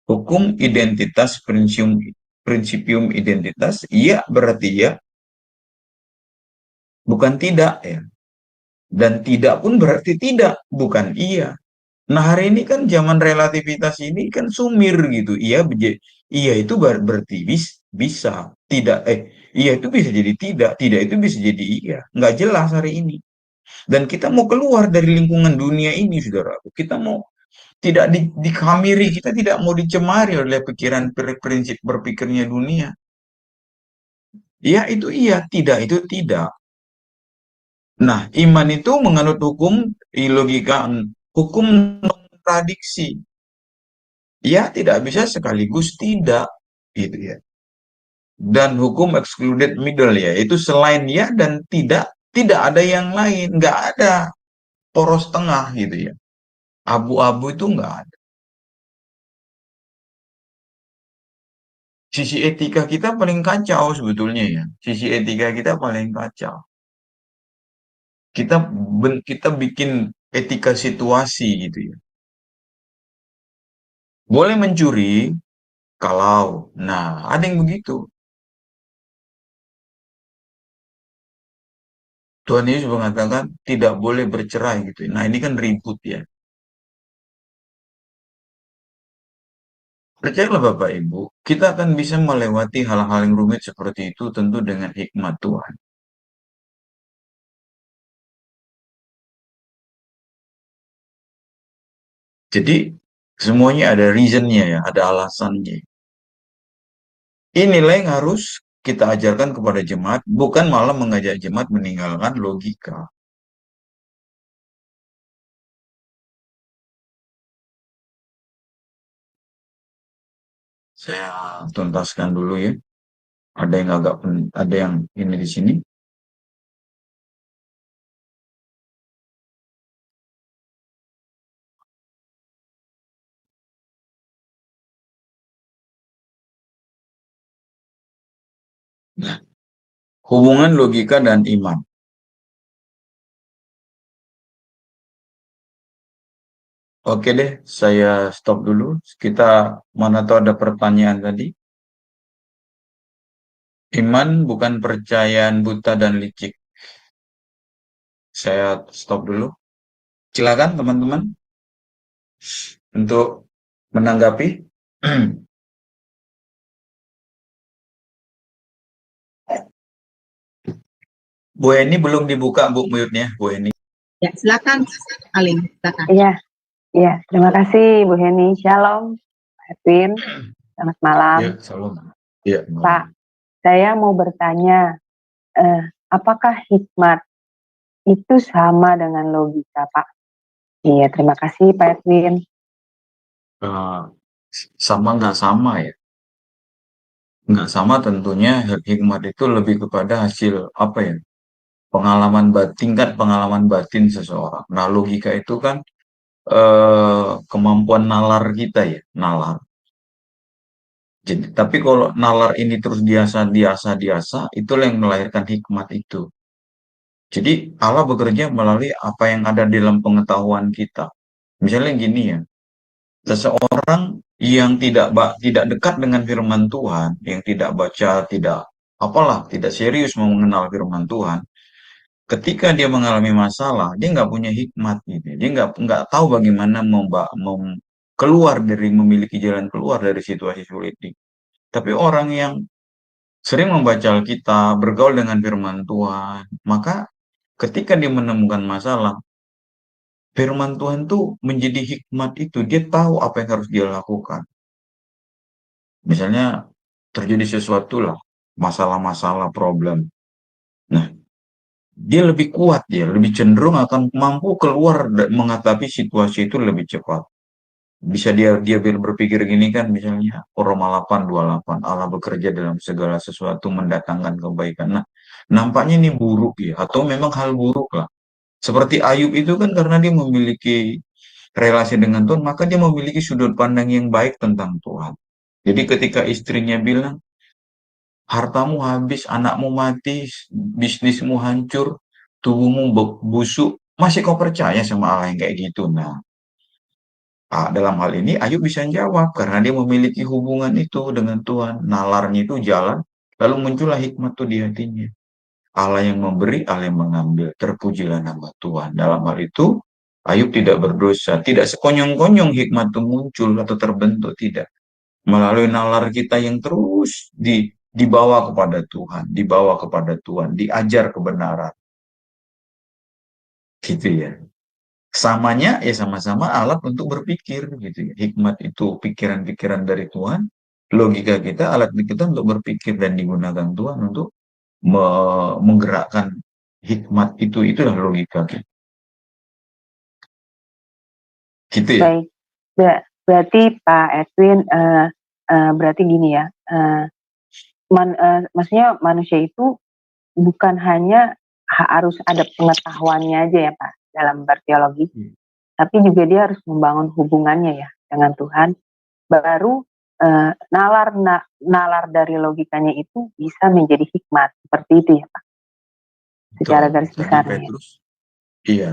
Hukum identitas, principium identitas, iya berarti ya, bukan tidak ya. Dan tidak pun berarti tidak, bukan iya. Nah, hari ini kan zaman relativitas ini kan sumir gitu. Iya itu berarti bisa, tidak iya itu bisa jadi tidak, tidak itu bisa jadi iya. Nggak jelas hari ini. Dan kita mau keluar dari lingkungan dunia ini, saudara. Kita mau tidak dikhamiri, kita tidak mau dicemari oleh pikiran prinsip berpikirnya dunia. Iya itu iya, tidak itu tidak. Nah, iman itu menganut hukum logika, hukum kontradiksi. Ya, tidak bisa sekaligus tidak, gitu ya. Dan hukum excluded middle ya, itu selain ya dan tidak, tidak ada yang lain, nggak ada poros tengah gitu ya. Abu-abu itu nggak ada. Sisi etika kita paling kacau sebetulnya ya. Sisi etika kita paling kacau. Kita kita bikin etika situasi gitu ya. Boleh mencuri kalau, nah ada yang begitu. Tuhan Yesus mengatakan tidak boleh bercerai gitu. Nah ini kan ribut ya. Percayalah Bapak Ibu, kita akan bisa melewati hal-hal yang rumit seperti itu tentu dengan hikmat Tuhan. Jadi semuanya ada reasonnya ya, ada alasannya. Inilah yang harus kita ajarkan kepada jemaat, bukan malah mengajak jemaat meninggalkan logika. Saya tuntaskan dulu ya. Ada yang ada yang ini di sini. Nah, hubungan logika dan iman. Oke deh, saya stop dulu. Kita mana tahu ada pertanyaan tadi. Iman bukan percayaan buta dan licik. Saya stop dulu. Silakan teman-teman untuk menanggapi. Bu Eni belum dibuka, Bu, mute-nya, Bu Eni. Ya, silakan, Aling, silakan. Iya, iya. Terima kasih Bu Heni. Shalom, Pak Edwin. Selamat malam. Ya, salam. Ya, Pak, saya mau bertanya, apakah hikmat itu sama dengan logika, Pak? Iya, terima kasih Pak Edwin. Sama nggak sama ya? Nggak sama tentunya hikmat itu lebih kepada hasil apa ya? Tingkat pengalaman batin seseorang. Nah, logika itu kan kemampuan nalar kita ya, nalar. Jadi, tapi kalau nalar ini terus diasa, itulah yang melahirkan hikmat itu. Jadi Allah bekerja melalui apa yang ada di dalam pengetahuan kita. Misalnya gini ya, seseorang yang tidak dekat dengan firman Tuhan, yang tidak baca, tidak serius mau mengenal firman Tuhan, ketika dia mengalami masalah, dia nggak punya hikmat gitu. Dia nggak tahu bagaimana memiliki jalan keluar dari situasi sulit ini. Tapi orang yang sering membaca Alkitab, bergaul dengan firman Tuhan, maka ketika dia menemukan masalah, firman Tuhan tuh menjadi hikmat itu. Dia tahu apa yang harus dia lakukan. Misalnya terjadi sesuatu lah, masalah-masalah, problem. Nah, dia lebih kuat, dia lebih cenderung akan mampu keluar menghadapi situasi itu lebih cepat. Bisa dia berpikir gini kan, misalnya Roma 8:28, Allah bekerja dalam segala sesuatu mendatangkan kebaikan. Nah, nampaknya ini buruk ya, atau memang hal buruk lah. Seperti Ayub itu kan karena dia memiliki relasi dengan Tuhan, maka dia memiliki sudut pandang yang baik tentang Tuhan. Jadi ketika istrinya bilang, hartamu habis, anakmu mati, bisnismu hancur, tubuhmu busuk, masih kau percaya sama Allah yang kayak gitu? Nah, dalam hal ini Ayub bisa jawab karena dia memiliki hubungan itu dengan Tuhan. Nalarnya itu jalan, lalu muncullah hikmat itu di hatinya. Allah yang memberi, Allah yang mengambil. Terpujilah nama Tuhan. Dalam hal itu, Ayub tidak berdosa. Tidak sekonyong-konyong hikmat itu muncul atau terbentuk, tidak. Melalui nalar kita yang terus dibawa kepada Tuhan, diajar kebenaran. Gitu ya. Samanya ya sama-sama alat untuk berpikir gitu ya. Hikmat itu pikiran-pikiran dari Tuhan, logika kita alat kita untuk berpikir dan digunakan Tuhan untuk menggerakkan hikmat itu, itulah logika kita. Gitu ya. Baik, berarti Pak Edwin, berarti gini ya, maksudnya manusia itu bukan hanya harus ada pengetahuannya aja ya Pak dalam berteologi, tapi juga dia harus membangun hubungannya ya dengan Tuhan. Baru nalar dari logikanya itu bisa menjadi hikmat, seperti itu ya Pak. Secara garis besarnya.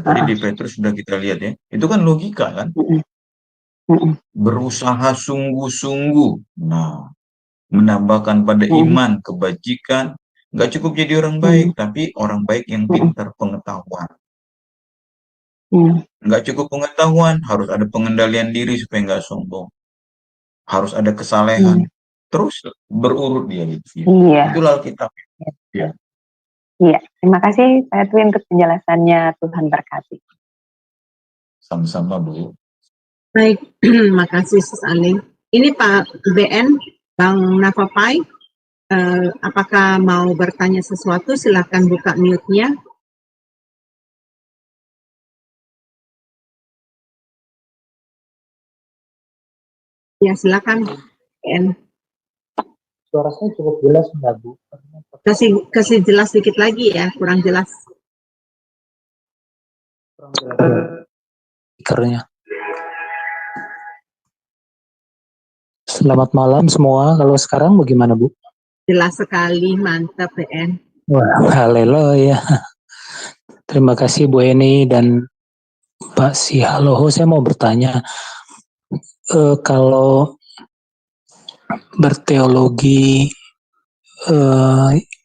Tadi di Petrus sudah kita lihat ya. Itu kan logika kan? Berusaha sungguh-sungguh. Nah, menambahkan pada iman, kebajikan. Nggak cukup jadi orang baik, tapi orang baik yang pintar pengetahuan. Nggak cukup pengetahuan, harus ada pengendalian diri supaya nggak sombong. Harus ada kesalehan. Terus berurut dia gitu. Iya. Itulah Alkitab. Ya. Iya, terima kasih Pak Edwin untuk penjelasannya. Tuhan berkati. Sama-sama Bu. Baik, makasih Sus Aling. Ini Pak BN, Bang Navapai, apakah mau bertanya sesuatu? Silakan buka mute-nya. Ya, silakan BN. Suara saya cukup jelas enggak Bu? Kasih jelas sedikit lagi ya, kurang jelas. Speakernya. Selamat malam semua. Kalau sekarang bagaimana Bu? Jelas sekali, mantap BN. Wah, haleluya. Terima kasih Bu Eni dan Pak Sihaloho. Saya mau bertanya, kalau berteologi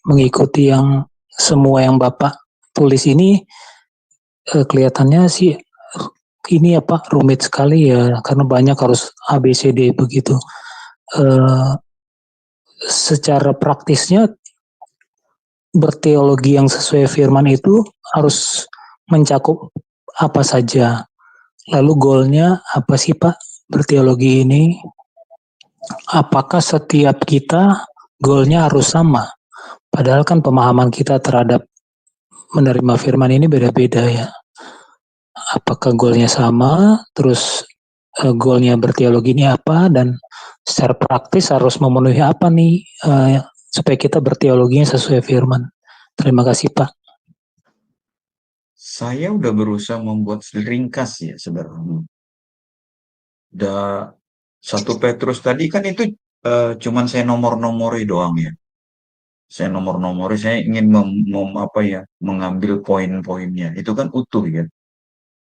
mengikuti yang semua yang Bapak tulis ini, kelihatannya sih ini rumit sekali ya, karena banyak harus ABCD begitu. Secara praktisnya berteologi yang sesuai firman itu harus mencakup apa saja. Lalu goalnya apa sih Pak berteologi ini? Apakah setiap kita goalnya harus sama? Padahal kan pemahaman kita terhadap menerima firman ini beda-beda ya. Apakah goalnya sama? Terus goalnya berteologi ini apa? Dan secara praktis harus memenuhi apa nih supaya kita berteologinya sesuai firman. Terima kasih Pak. Saya udah berusaha membuat ringkas ya, sederhana. Da 1 Petrus tadi kan itu cuman saya nomor-nomori doang ya. Saya nomor-nomori, saya ingin mengambil poin-poinnya. Itu kan utuh ya,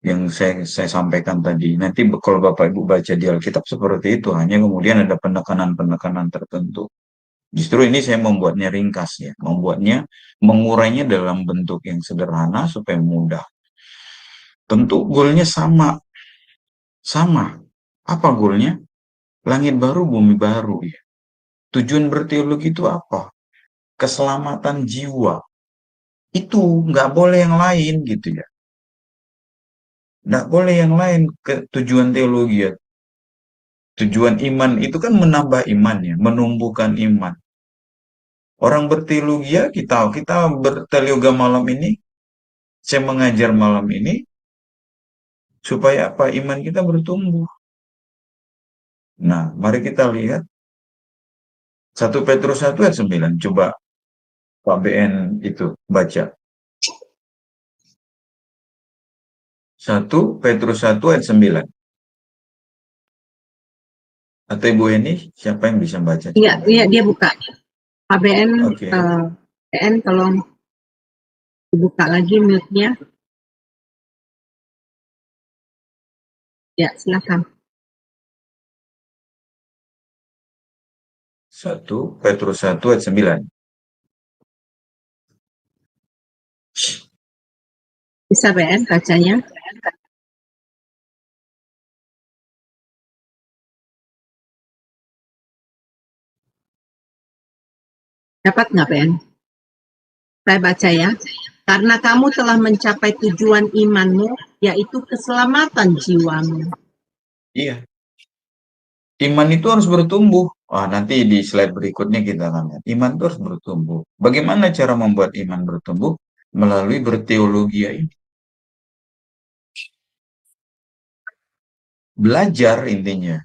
yang saya sampaikan tadi. Nanti kalau Bapak Ibu baca di Alkitab seperti itu, hanya kemudian ada penekanan-penekanan tertentu. Justru ini saya membuatnya ringkas ya, mengurainya dalam bentuk yang sederhana supaya mudah. Tentu goalnya sama. Apa goalnya? Langit baru, bumi baru ya. Tujuan berteologi itu apa? Keselamatan jiwa. Itu nggak boleh yang lain gitu ya. Nggak boleh yang lain ke tujuan teologi ya. Tujuan iman itu kan menambah iman ya, menumbuhkan iman. Orang berteologi ya, kita berteologi malam ini, saya mengajar malam ini, supaya apa? Iman kita bertumbuh. Nah, mari kita lihat 1 Petrus 1 ayat 9. Coba Pak BN itu baca. 1 Petrus 1 ayat 9. Atau Ibu ini, siapa yang bisa baca? Iya, dia buka. ABN, Oke. BN tolong dibuka lagi mute-nya. Ya, silakan. 1 Petrus 1 ayat 9. Bisa BN bacanya? Dapat nggak BN? Saya baca ya. Karena kamu telah mencapai tujuan imanmu, yaitu keselamatan jiwamu. Iya. Iman itu harus bertumbuh. Nanti di slide berikutnya kita akan lihat. Iman itu harus bertumbuh. Bagaimana cara membuat iman bertumbuh? Melalui berteologi ini. Belajar intinya.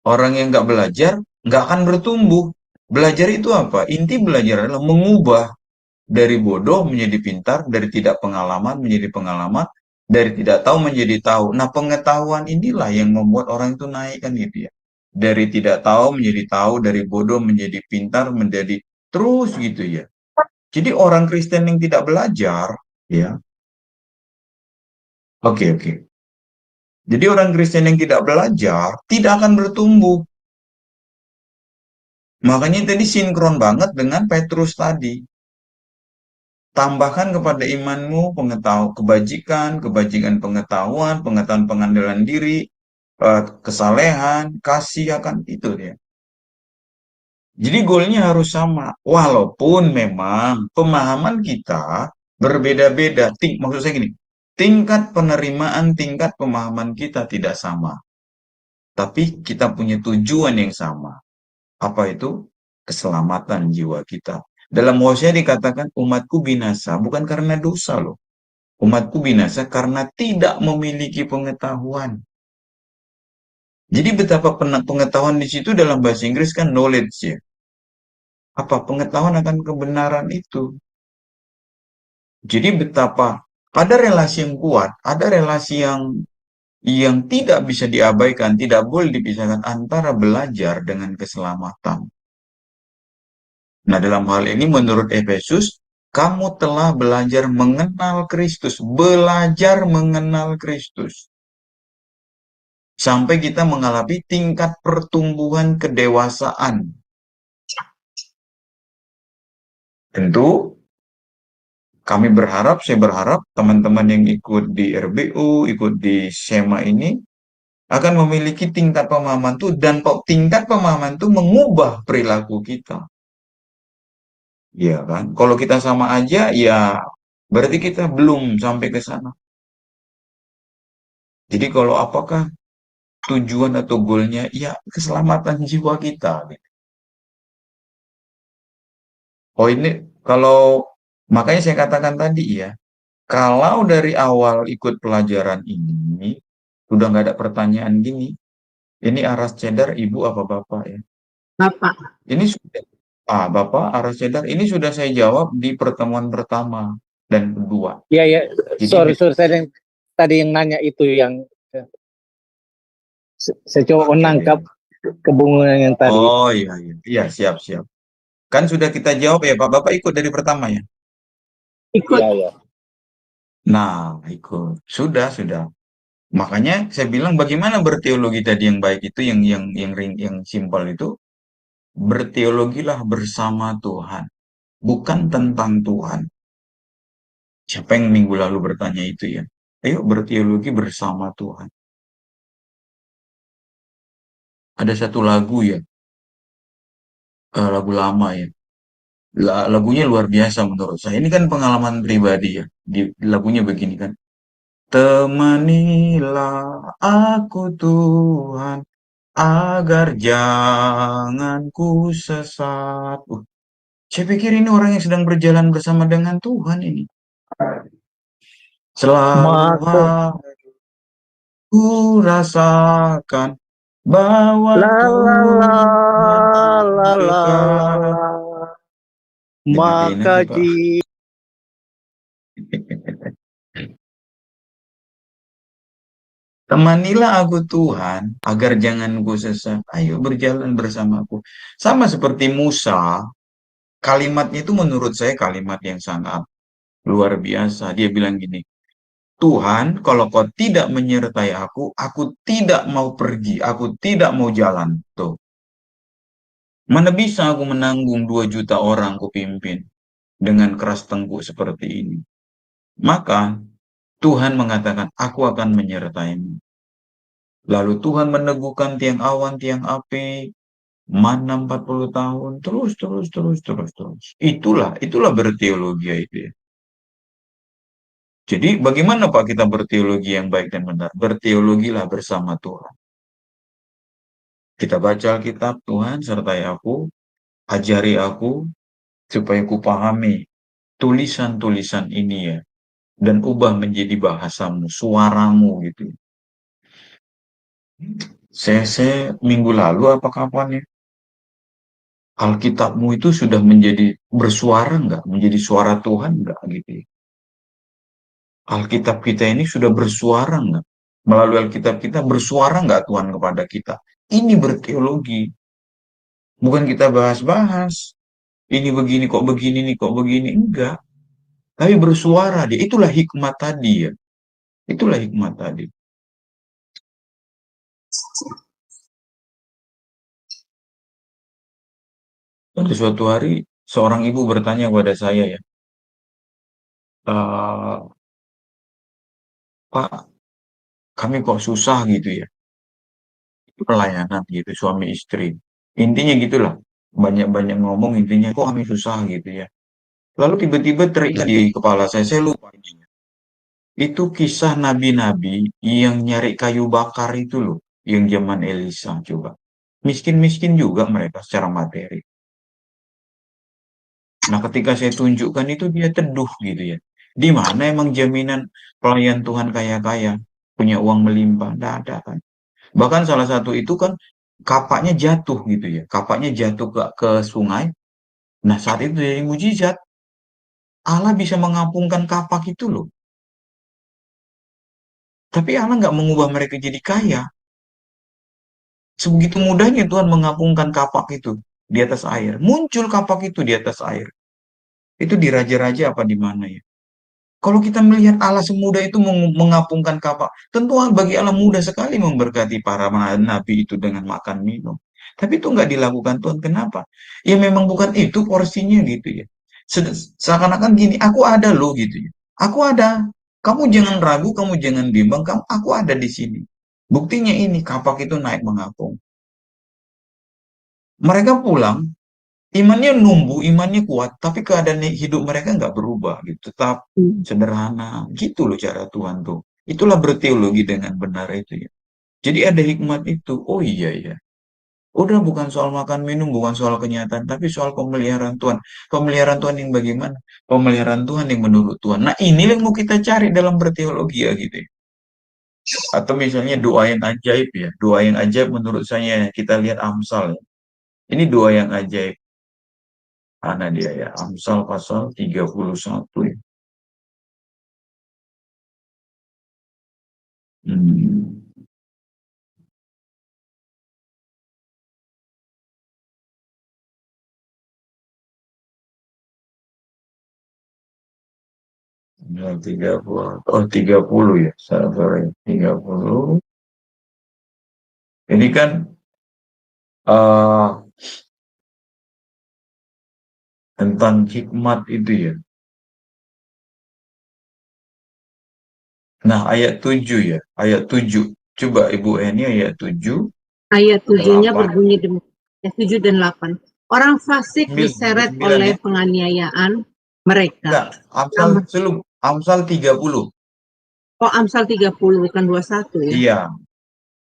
Orang yang nggak belajar, nggak akan bertumbuh. Belajar itu apa? Inti belajar adalah mengubah dari bodoh menjadi pintar, dari tidak pengalaman menjadi pengalaman, dari tidak tahu menjadi tahu. Nah, pengetahuan inilah yang membuat orang itu naik kan gitu ya. Dari tidak tahu menjadi tahu, dari bodoh menjadi pintar, menjadi terus gitu ya. Jadi orang Kristen yang tidak belajar, ya. Oke. Jadi orang Kristen yang tidak belajar tidak akan bertumbuh. Makanya tadi sinkron banget dengan Petrus tadi. Tambahkan kepada imanmu kebajikan pengetahuan, pengetahuan pengandalan diri, kesalehan, kasih akan itu ya. Jadi goalnya harus sama. Walaupun memang pemahaman kita berbeda-beda. Maksud saya gini, tingkat penerimaan, tingkat pemahaman kita tidak sama. Tapi kita punya tujuan yang sama. Apa itu? Keselamatan jiwa kita. Dalam Hosea dikatakan umatku binasa bukan karena dosa loh. Umatku binasa karena tidak memiliki pengetahuan. Jadi betapa pengetahuan di situ dalam bahasa Inggris kan knowledge ya. Apa pengetahuan akan kebenaran itu? Jadi betapa ada relasi yang kuat, ada relasi yang tidak bisa diabaikan, tidak boleh dipisahkan antara belajar dengan keselamatan. Nah, dalam hal ini menurut Efesus, kamu telah belajar mengenal Kristus, sampai kita mengalami tingkat pertumbuhan kedewasaan. Tentu kami berharap, saya berharap teman-teman yang ikut di RBU, ikut di SEMA ini akan memiliki tingkat pemahaman itu, dan tingkat pemahaman itu mengubah perilaku kita. Ya kan? Kalau kita sama aja, ya berarti kita belum sampai ke sana. Jadi kalau apakah tujuan atau goalnya? Ya keselamatan jiwa kita. Gitu. Oh ini, kalau makanya saya katakan tadi ya, kalau dari awal ikut pelajaran ini, udah nggak ada pertanyaan gini, ini aras cedar ibu apa bapak ya? Bapak. Ini sudah, bapak aras cedar, ini sudah saya jawab di pertemuan pertama dan kedua. Iya, ya. Jadi Sorry, saya tadi yang nanya itu yang saya coba oke. menangkap kebingungan yang tadi. Oh iya, iya, iya, siap, siap. Kan sudah kita jawab ya Pak, Bapak ikut dari pertama ya? Ikut. Iya, ya. Nah, ikut. Sudah. Makanya saya bilang bagaimana berteologi tadi yang baik itu, yang simpel itu, berteologilah bersama Tuhan, bukan tentang Tuhan. Siapa yang minggu lalu bertanya itu ya? Ayo berteologi bersama Tuhan. Ada satu lagu ya, lagu lama ya. Lagunya luar biasa menurut saya. Ini kan pengalaman pribadi ya. Lagunya begini kan. Temanilah aku Tuhan, agar jangan ku sesat. Saya pikir ini orang yang sedang berjalan bersama dengan Tuhan ini. Selalu Maka aku rasakan bahwa la la la la Tuhan la dekat. Dimatiin maka aja, Pak. Temanilah aku Tuhan, agar jangan ku sesat. Ayo berjalan bersamaku. Sama seperti Musa, kalimatnya itu menurut saya kalimat yang sangat luar biasa. Dia bilang gini, Tuhan, kalau kau tidak menyertai aku tidak mau pergi, aku tidak mau jalan. Tuh. Mana bisa aku menanggung 2 juta orang ku pimpin dengan keras tengkuk seperti ini. Maka Tuhan mengatakan, aku akan menyertaimu. Lalu Tuhan meneguhkan tiang awan, tiang api, mana 40 tahun, terus. Itulah berteologi itu ya. Jadi bagaimana Pak kita berteologi yang baik dan benar? Berteologilah bersama Tuhan. Kita baca Alkitab, Tuhan sertai aku, ajari aku, supaya ku pahami tulisan-tulisan ini ya. Dan ubah menjadi bahasamu, suaramu gitu. Saya minggu lalu apa kapan ya? Alkitabmu itu sudah menjadi bersuara nggak? Menjadi suara Tuhan nggak gitu ya? Alkitab kita ini sudah bersuara nggak? Melalui Alkitab kita bersuara nggak Tuhan kepada kita? Ini berteologi. Bukan kita bahas-bahas. Ini begini kok begini, nih kok begini. Enggak. Tapi bersuara dia. Itulah hikmat tadi ya. Itulah hikmat tadi. Pada suatu hari, seorang ibu bertanya kepada saya ya, Pak, kami kok susah gitu ya. Pelayanan gitu, suami istri. Intinya gitulah. Banyak-banyak ngomong intinya, kok kami susah gitu ya. Lalu tiba-tiba teringat di kepala saya lupa ini. Itu kisah nabi-nabi yang nyari kayu bakar itu loh. Yang zaman Elisa coba. Miskin-miskin juga mereka secara materi. Nah, ketika saya tunjukkan itu dia teduh gitu ya. Di mana emang jaminan pelayan Tuhan kaya-kaya, punya uang melimpah? Nggak ada kan. Bahkan salah satu itu kan kapaknya jatuh gitu ya. Kapaknya jatuh ke sungai. Nah, saat itu jadi mujizat. Allah bisa mengapungkan kapak itu loh. Tapi Allah nggak mengubah mereka jadi kaya. Sebegitu mudahnya Tuhan mengapungkan kapak itu di atas air. Muncul kapak itu di atas air. Itu di raja-raja apa di mana ya? Kalau kita melihat Allah semudah itu mengapungkan kapak, tentu bagi Allah mudah sekali memberkati para nabi itu dengan makan minum. Tapi itu nggak dilakukan Tuhan. Kenapa? Ya memang bukan itu porsinya gitu ya. Seakan-akan gini, aku ada loh gitu ya. Aku ada. Kamu jangan ragu, kamu jangan bimbang, aku ada di sini. Buktinya ini, kapak itu naik mengapung. Mereka pulang, imannya numbuh, imannya kuat, tapi keadaan hidup mereka nggak berubah gitu. Tetap sederhana. Gitu loh cara Tuhan tuh. Itulah berteologi dengan benar itu ya. Jadi ada hikmat itu. Oh iya ya. Udah bukan soal makan minum, bukan soal kenyataan, tapi soal pemeliharaan Tuhan. Pemeliharaan Tuhan yang bagaimana? Pemeliharaan Tuhan yang menurut Tuhan. Nah, ini yang mau kita cari dalam berteologi ya gitu ya. Atau misalnya doa yang ajaib ya. Doa yang ajaib menurut saya kita lihat Amsal ya. Ini doa yang ajaib. Mana dia ya? Amsal pasal 31 ya. Hmm. Ya, 30. Oh, 30 ya. Sorry. 30. Ini kan eh tentang hikmat itu ya. Nah, ayat 7 ya. Ayat 7. Coba Ibu Eni ayat 7, Ayat 7-nya 8, berbunyi demikian. Ayat 7 dan 8. Orang fasik 9, diseret 9 oleh ya. penganiayaan mereka. Enggak, Amsal selum Amsal 30. Oh, Amsal 30 bukan 21 ya. Iya,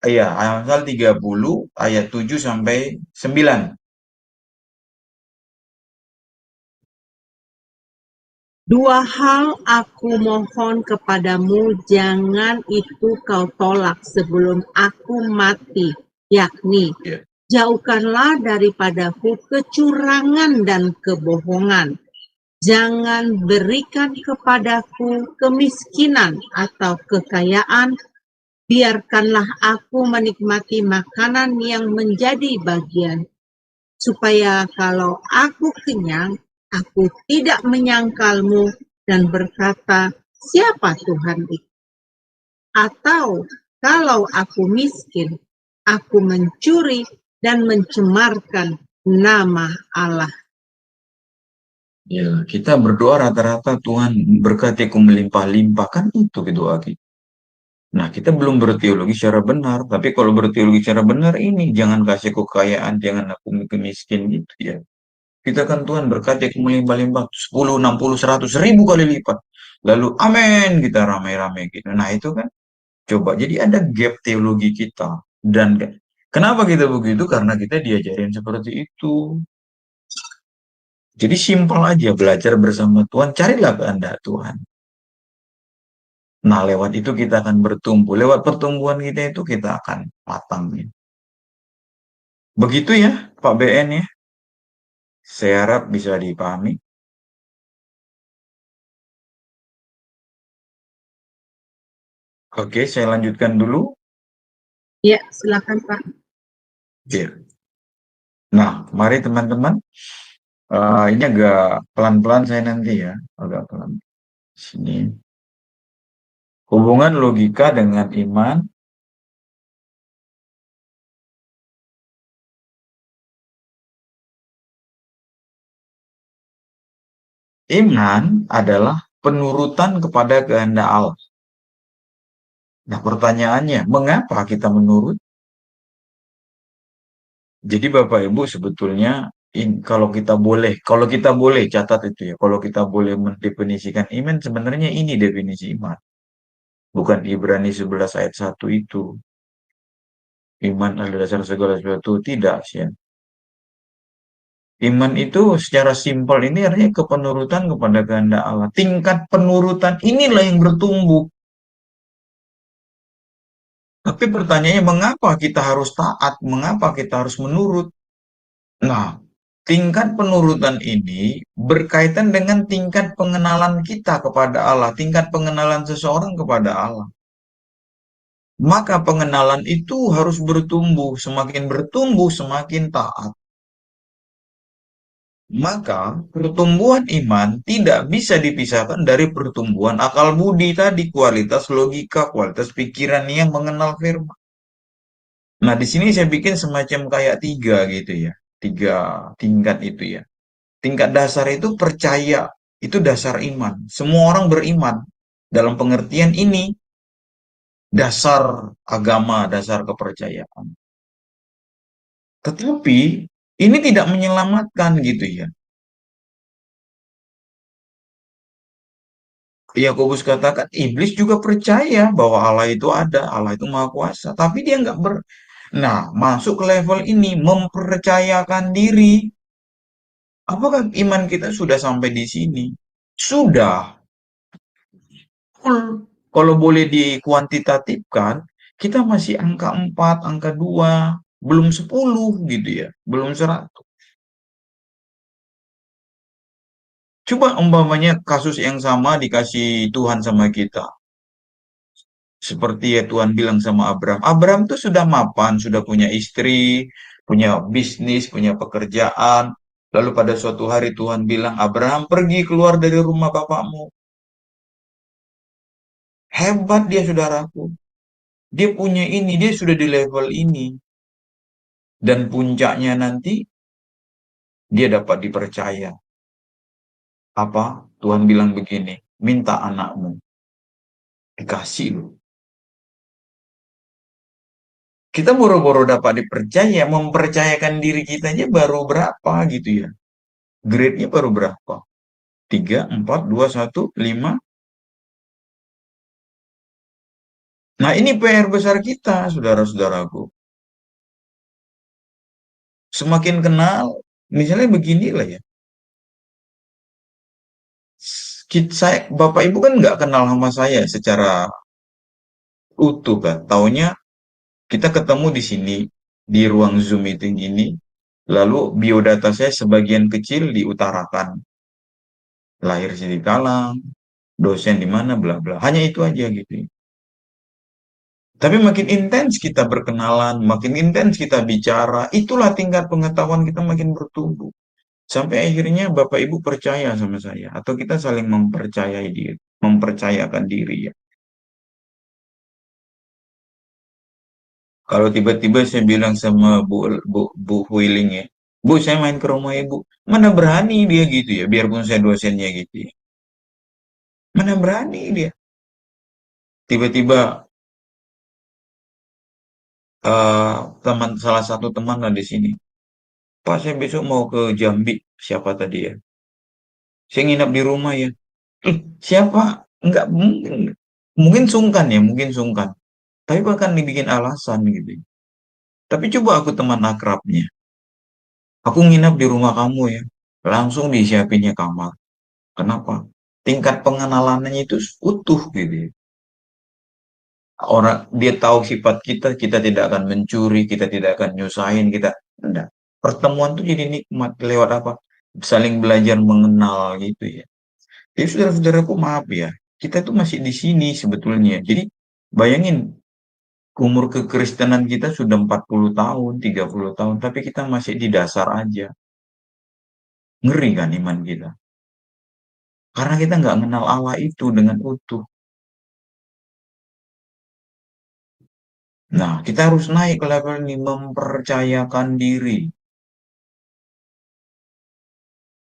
iya, Amsal 30 ayat 7 sampai 9. Dua hal aku mohon kepadamu, jangan itu kau tolak sebelum aku mati, yakni Ya. jauhkanlah daripadaku kecurangan dan kebohongan. Jangan berikan kepadaku kemiskinan atau kekayaan, biarkanlah aku menikmati makanan yang menjadi bagian, supaya kalau aku kenyang, aku tidak menyangkalmu dan berkata, siapa Tuhan itu? Atau kalau aku miskin, aku mencuri dan mencemarkan nama Allah. Ya, kita berdoa rata-rata Tuhan berkati aku melimpah-limpah, kan itu doa kita. Nah, kita belum berteologi secara benar, tapi kalau berteologi secara benar ini jangan kasih aku kekayaan, jangan aku miskin gitu ya. Kita kan Tuhan berkati aku melimpah-limpah 10, 60, 100 ribu kali lipat. Lalu amin kita ramai-ramai gitu. Nah, itu kan coba. Jadi ada gap teologi kita. Dan kenapa kita begitu? Karena kita diajarin seperti itu. Jadi simpel aja belajar bersama Tuhan, carilah kehendak Tuhan. Nah, lewat itu kita akan bertumbuh. Lewat pertumbuhan kita itu kita akan matang. Begitu ya, Pak BN ya. Saya harap bisa dipahami. Oke, saya lanjutkan dulu. Ya, silakan Pak. Oke. Nah, mari teman-teman. Ini agak pelan-pelan saya nanti ya. Agak pelan. Sini. Hubungan logika dengan iman. Iman adalah penurutan kepada kehendak Allah. Nah, pertanyaannya, mengapa kita menurut? Jadi Bapak Ibu sebetulnya kalau kita boleh catat itu ya, kalau kita boleh mendefinisikan iman sebenarnya ini definisi iman. Bukan Ibrani 11 ayat 1 itu. Iman adalah dasar segala sesuatu, tidak sih. Iman itu secara simpel ini artinya kepenurutan kepada kehendak Allah. Tingkat penurutan inilah yang bertumbuh. Tapi pertanyaannya mengapa kita harus taat? Mengapa kita harus menurut? Nah, tingkat penurutan ini berkaitan dengan tingkat pengenalan kita kepada Allah, tingkat pengenalan seseorang kepada Allah. Maka pengenalan itu harus bertumbuh, semakin taat. Maka pertumbuhan iman tidak bisa dipisahkan dari pertumbuhan akal budi tadi, kualitas logika, kualitas pikiran yang mengenal firman. Nah, di sini saya bikin semacam kayak tiga gitu ya, tiga tingkat itu ya. Tingkat dasar itu percaya, itu dasar iman. Semua orang beriman. Dalam pengertian ini, dasar agama, dasar kepercayaan. Tetapi, ini tidak menyelamatkan gitu ya. Yakobus katakan, iblis juga percaya bahwa Allah itu ada, Allah itu Maha Kuasa. Tapi dia nggak Nah, masuk ke level ini, mempercayakan diri. Apakah iman kita sudah sampai di sini? Sudah. Kalau boleh dikuantitatifkan, kita masih angka 4, angka 2, belum 10 gitu ya, belum 100. Coba umpamanya kasus yang sama dikasih Tuhan sama kita. Seperti ya Tuhan bilang sama Abraham. Abraham tuh sudah mapan, sudah punya istri, punya bisnis, punya pekerjaan. Lalu pada suatu hari Tuhan bilang, Abraham pergi keluar dari rumah bapakmu. Hebat dia saudaraku. Dia punya ini, dia sudah di level ini. Dan puncaknya nanti, dia dapat dipercaya. Apa? Tuhan bilang begini, minta anakmu. Dikasih loh. Kita boro-boro dapat dipercaya, mempercayakan diri kita aja baru berapa gitu ya. Grade-nya baru berapa? 3, 4, 2, 1, 5. Nah ini PR besar kita, saudara-saudaraku. Semakin kenal, misalnya beginilah ya. Bapak Ibu kan nggak kenal sama saya secara utuh kan. Taunya kita ketemu di sini, di ruang Zoom meeting ini, lalu biodata saya sebagian kecil diutarakan. Lahir di Kalang, dosen di mana, bla bla. Hanya itu aja gitu. Tapi makin intens kita berkenalan, makin intens kita bicara, itulah tingkat pengetahuan kita makin bertumbuh. Sampai akhirnya Bapak Ibu percaya sama saya, atau kita saling mempercayai diri, mempercayakan diri ya. Kalau tiba-tiba saya bilang sama Bu Huiling ya, Bu saya main ke rumah Ibu, mana berani dia gitu ya, biarpun saya dosennya gitu ya. Mana berani dia. Tiba-tiba salah satu teman lah di sini. Pak saya besok mau ke Jambi, siapa tadi ya? Saya nginap di rumah ya. Siapa? Enggak mungkin. Mungkin sungkan ya, mungkin sungkan. Tapi bahkan dibikin alasan gitu. Tapi coba aku teman akrabnya. Aku nginap di rumah kamu ya. Langsung disiapinnya kamar. Kenapa? Tingkat pengenalannya itu utuh gitu ya. Orang dia tahu sifat kita, kita tidak akan mencuri, kita tidak akan nyusahin, kita enggak. Pertemuan tuh jadi nikmat lewat apa? Saling belajar mengenal gitu ya. Jadi saudara-saudaraku maaf ya, kita tuh masih di sini sebetulnya. Jadi bayangin umur kekristenan kita sudah 40 tahun, 30 tahun, tapi kita masih di dasar aja. Ngeri kan iman kita? Karena kita nggak mengenal Allah itu dengan utuh. Nah, kita harus naik ke level ini, mempercayakan diri.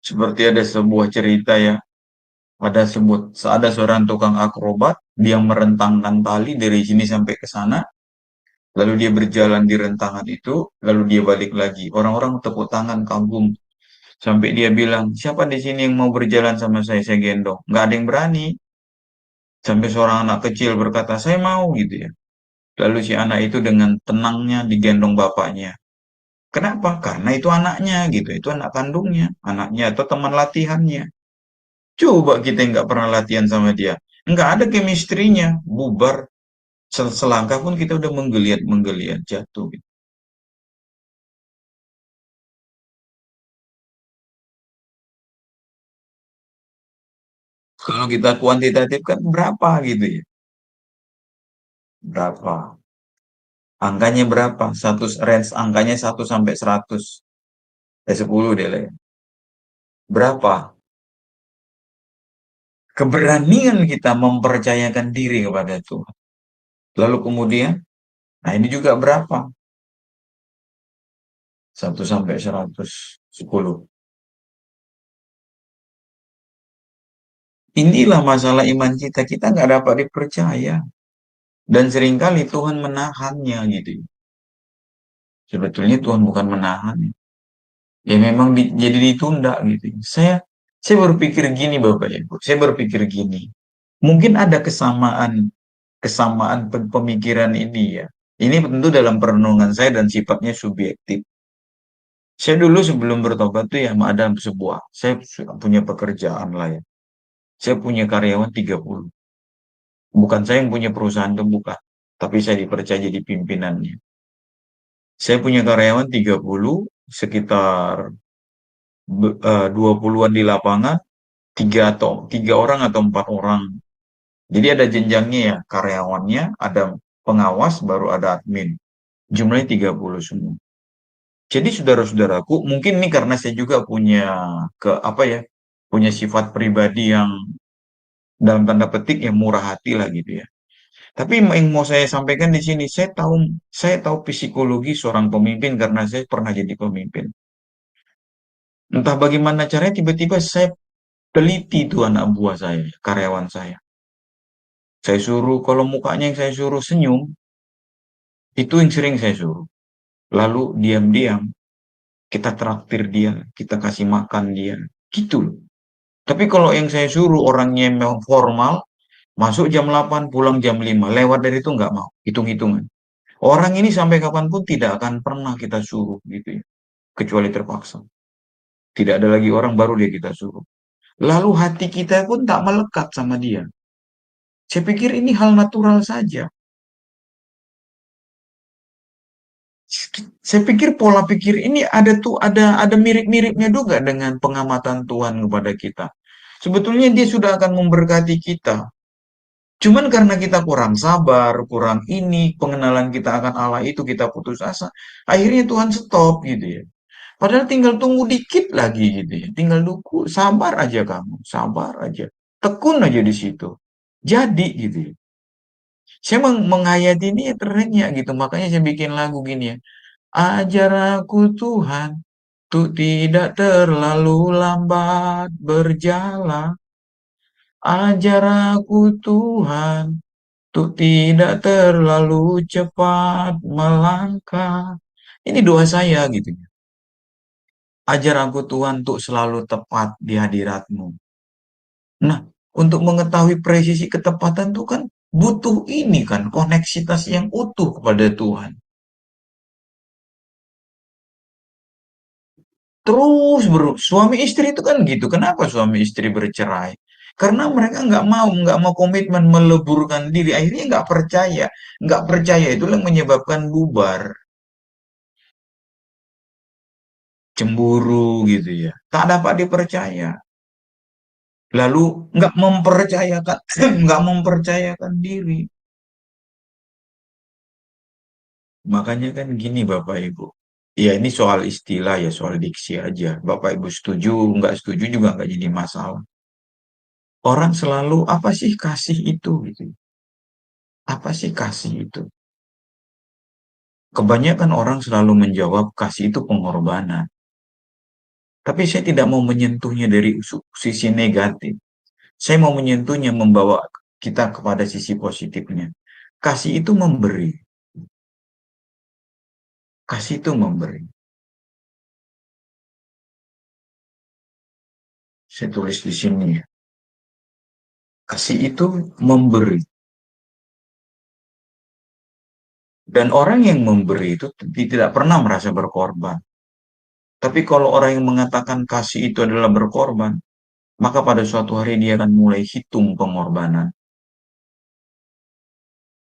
Seperti ada sebuah cerita ya, ada seorang tukang akrobat, dia merentangkan tali dari sini sampai ke sana, lalu dia berjalan di rentangan itu, lalu dia balik lagi. Orang-orang tepuk tangan kagum. Sampai dia bilang, siapa di sini yang mau berjalan sama saya gendong. Nggak ada yang berani. Sampai seorang anak kecil berkata, saya mau gitu ya. Lalu si anak itu dengan tenangnya digendong bapaknya. Kenapa? Karena itu anaknya gitu. Itu anak kandungnya. Anaknya atau teman latihannya. Coba kita nggak pernah latihan sama dia. Nggak ada chemistry-nya. Bubar. Selangkah pun kita udah menggeliat jatuh. Gitu. Kalau kita kuantitatif kan berapa gitu ya? Berapa? Angkanya berapa? Range angkanya 1 sampai 100. 10 deh lah ya. Berapa? Keberanian kita mempercayakan diri kepada Tuhan. Lalu kemudian, nah ini juga berapa? 1 sampai 110. Inilah masalah iman kita. Kita nggak dapat dipercaya. Dan seringkali Tuhan menahannya gitu. Sebetulnya Tuhan bukan menahan. Ya memang jadi ditunda gitu. Saya berpikir gini Bapak Ibu. Saya berpikir gini. Mungkin ada kesamaan pemikiran ini ya. Ini tentu dalam perenungan saya dan sifatnya subjektif. Saya dulu sebelum bertobat tuh ya ada saya punya pekerjaan lah ya. Saya punya karyawan 30. Bukan saya yang punya perusahaan itu bukan. Tapi saya dipercaya jadi pimpinannya. Saya punya karyawan 30, sekitar 20-an di lapangan, tiga orang atau 4 orang. Jadi ada jenjangnya ya, karyawannya, ada pengawas, baru ada admin. Jumlahnya 30 semua. Jadi saudara-saudaraku, mungkin ini karena saya juga punya sifat pribadi yang dalam tanda petik yang murah hati lah gitu ya. Tapi yang mau saya sampaikan di sini, saya tahu psikologi seorang pemimpin karena saya pernah jadi pemimpin. Entah bagaimana caranya tiba-tiba saya teliti tuh anak buah saya, karyawan saya. Saya suruh kalau mukanya yang saya suruh senyum, itu yang sering saya suruh. Lalu diam-diam kita traktir dia, kita kasih makan dia, gitu loh. Tapi kalau yang saya suruh orangnya memang formal, masuk jam 8, pulang jam 5, lewat dari itu nggak mau, hitung-hitungan. Orang ini sampai kapanpun tidak akan pernah kita suruh gitu ya, kecuali terpaksa. Tidak ada lagi orang baru dia kita suruh. Lalu hati kita pun tak melekat sama dia. Saya pikir ini hal natural saja. Saya pikir pola pikir ini ada mirip-miripnya juga dengan pengamatan Tuhan kepada kita. Sebetulnya dia sudah akan memberkati kita. Cuman karena kita kurang sabar, kurang ini, pengenalan kita akan Allah itu kita putus asa. Akhirnya Tuhan stop gitu ya. Padahal tinggal tunggu dikit lagi gitu ya. Tinggal tunggu, sabar aja kamu, sabar aja. Tekun aja di situ. Jadi gitu ya. Saya menghayati ini ya ternyata gitu. Makanya saya bikin lagu gini ya. Ajar aku Tuhan, untuk tidak terlalu lambat berjalan. Ajar aku Tuhan, untuk tidak terlalu cepat melangkah. Ini doa saya gitu. Ajar aku Tuhan untuk selalu tepat di hadirat-Mu. Nah, untuk mengetahui presisi ketepatan itu kan butuh ini kan, koneksitas yang utuh kepada Tuhan. Terus suami istri itu kan gitu. Kenapa suami istri bercerai? Karena mereka nggak mau komitmen meleburkan diri. Akhirnya nggak percaya. Nggak percaya itulah yang menyebabkan bubar. Cemburu gitu ya. Tak dapat dipercaya. Lalu nggak mempercayakan, nggak mempercayakan diri. Makanya kan gini Bapak Ibu. Ya ini soal istilah ya, soal diksi aja. Bapak Ibu setuju, nggak setuju juga nggak jadi masalah. Orang selalu, apa sih kasih itu? Gitu. Apa sih kasih itu? Kebanyakan orang selalu menjawab kasih itu pengorbanan. Tapi saya tidak mau menyentuhnya dari sisi negatif. Saya mau menyentuhnya membawa kita kepada sisi positifnya. Kasih itu memberi. Kasih itu memberi. Saya tulis di sini ya. Kasih itu memberi. Dan orang yang memberi itu tidak pernah merasa berkorban. Tapi kalau orang yang mengatakan kasih itu adalah berkorban, maka pada suatu hari dia akan mulai hitung pengorbanan.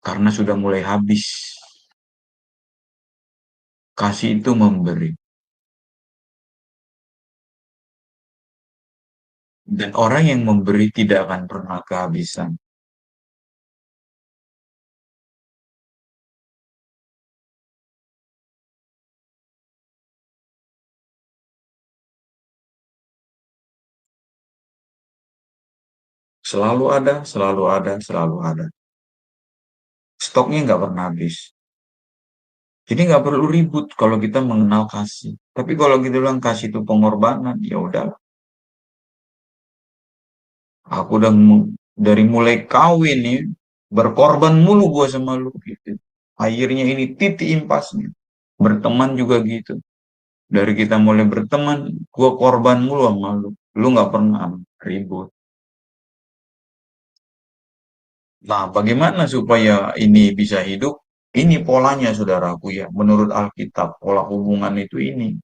Karena sudah mulai habis. Kasih itu memberi. Dan orang yang memberi tidak akan pernah kehabisan. Selalu ada, selalu ada, selalu ada. Stoknya nggak pernah habis. Jadi nggak perlu ribut kalau kita mengenal kasih. Tapi kalau kita bilang kasih itu pengorbanan, ya udah. Aku udah dari mulai kawin nih, berkorban mulu gua sama lu gitu. Akhirnya ini titik impasnya. Berteman juga gitu. Dari kita mulai berteman, gua korban mulu sama lu. Lu nggak pernah ribut. Nah, bagaimana supaya ini bisa hidup? Ini polanya, saudaraku ya. Menurut Alkitab, pola hubungan itu ini.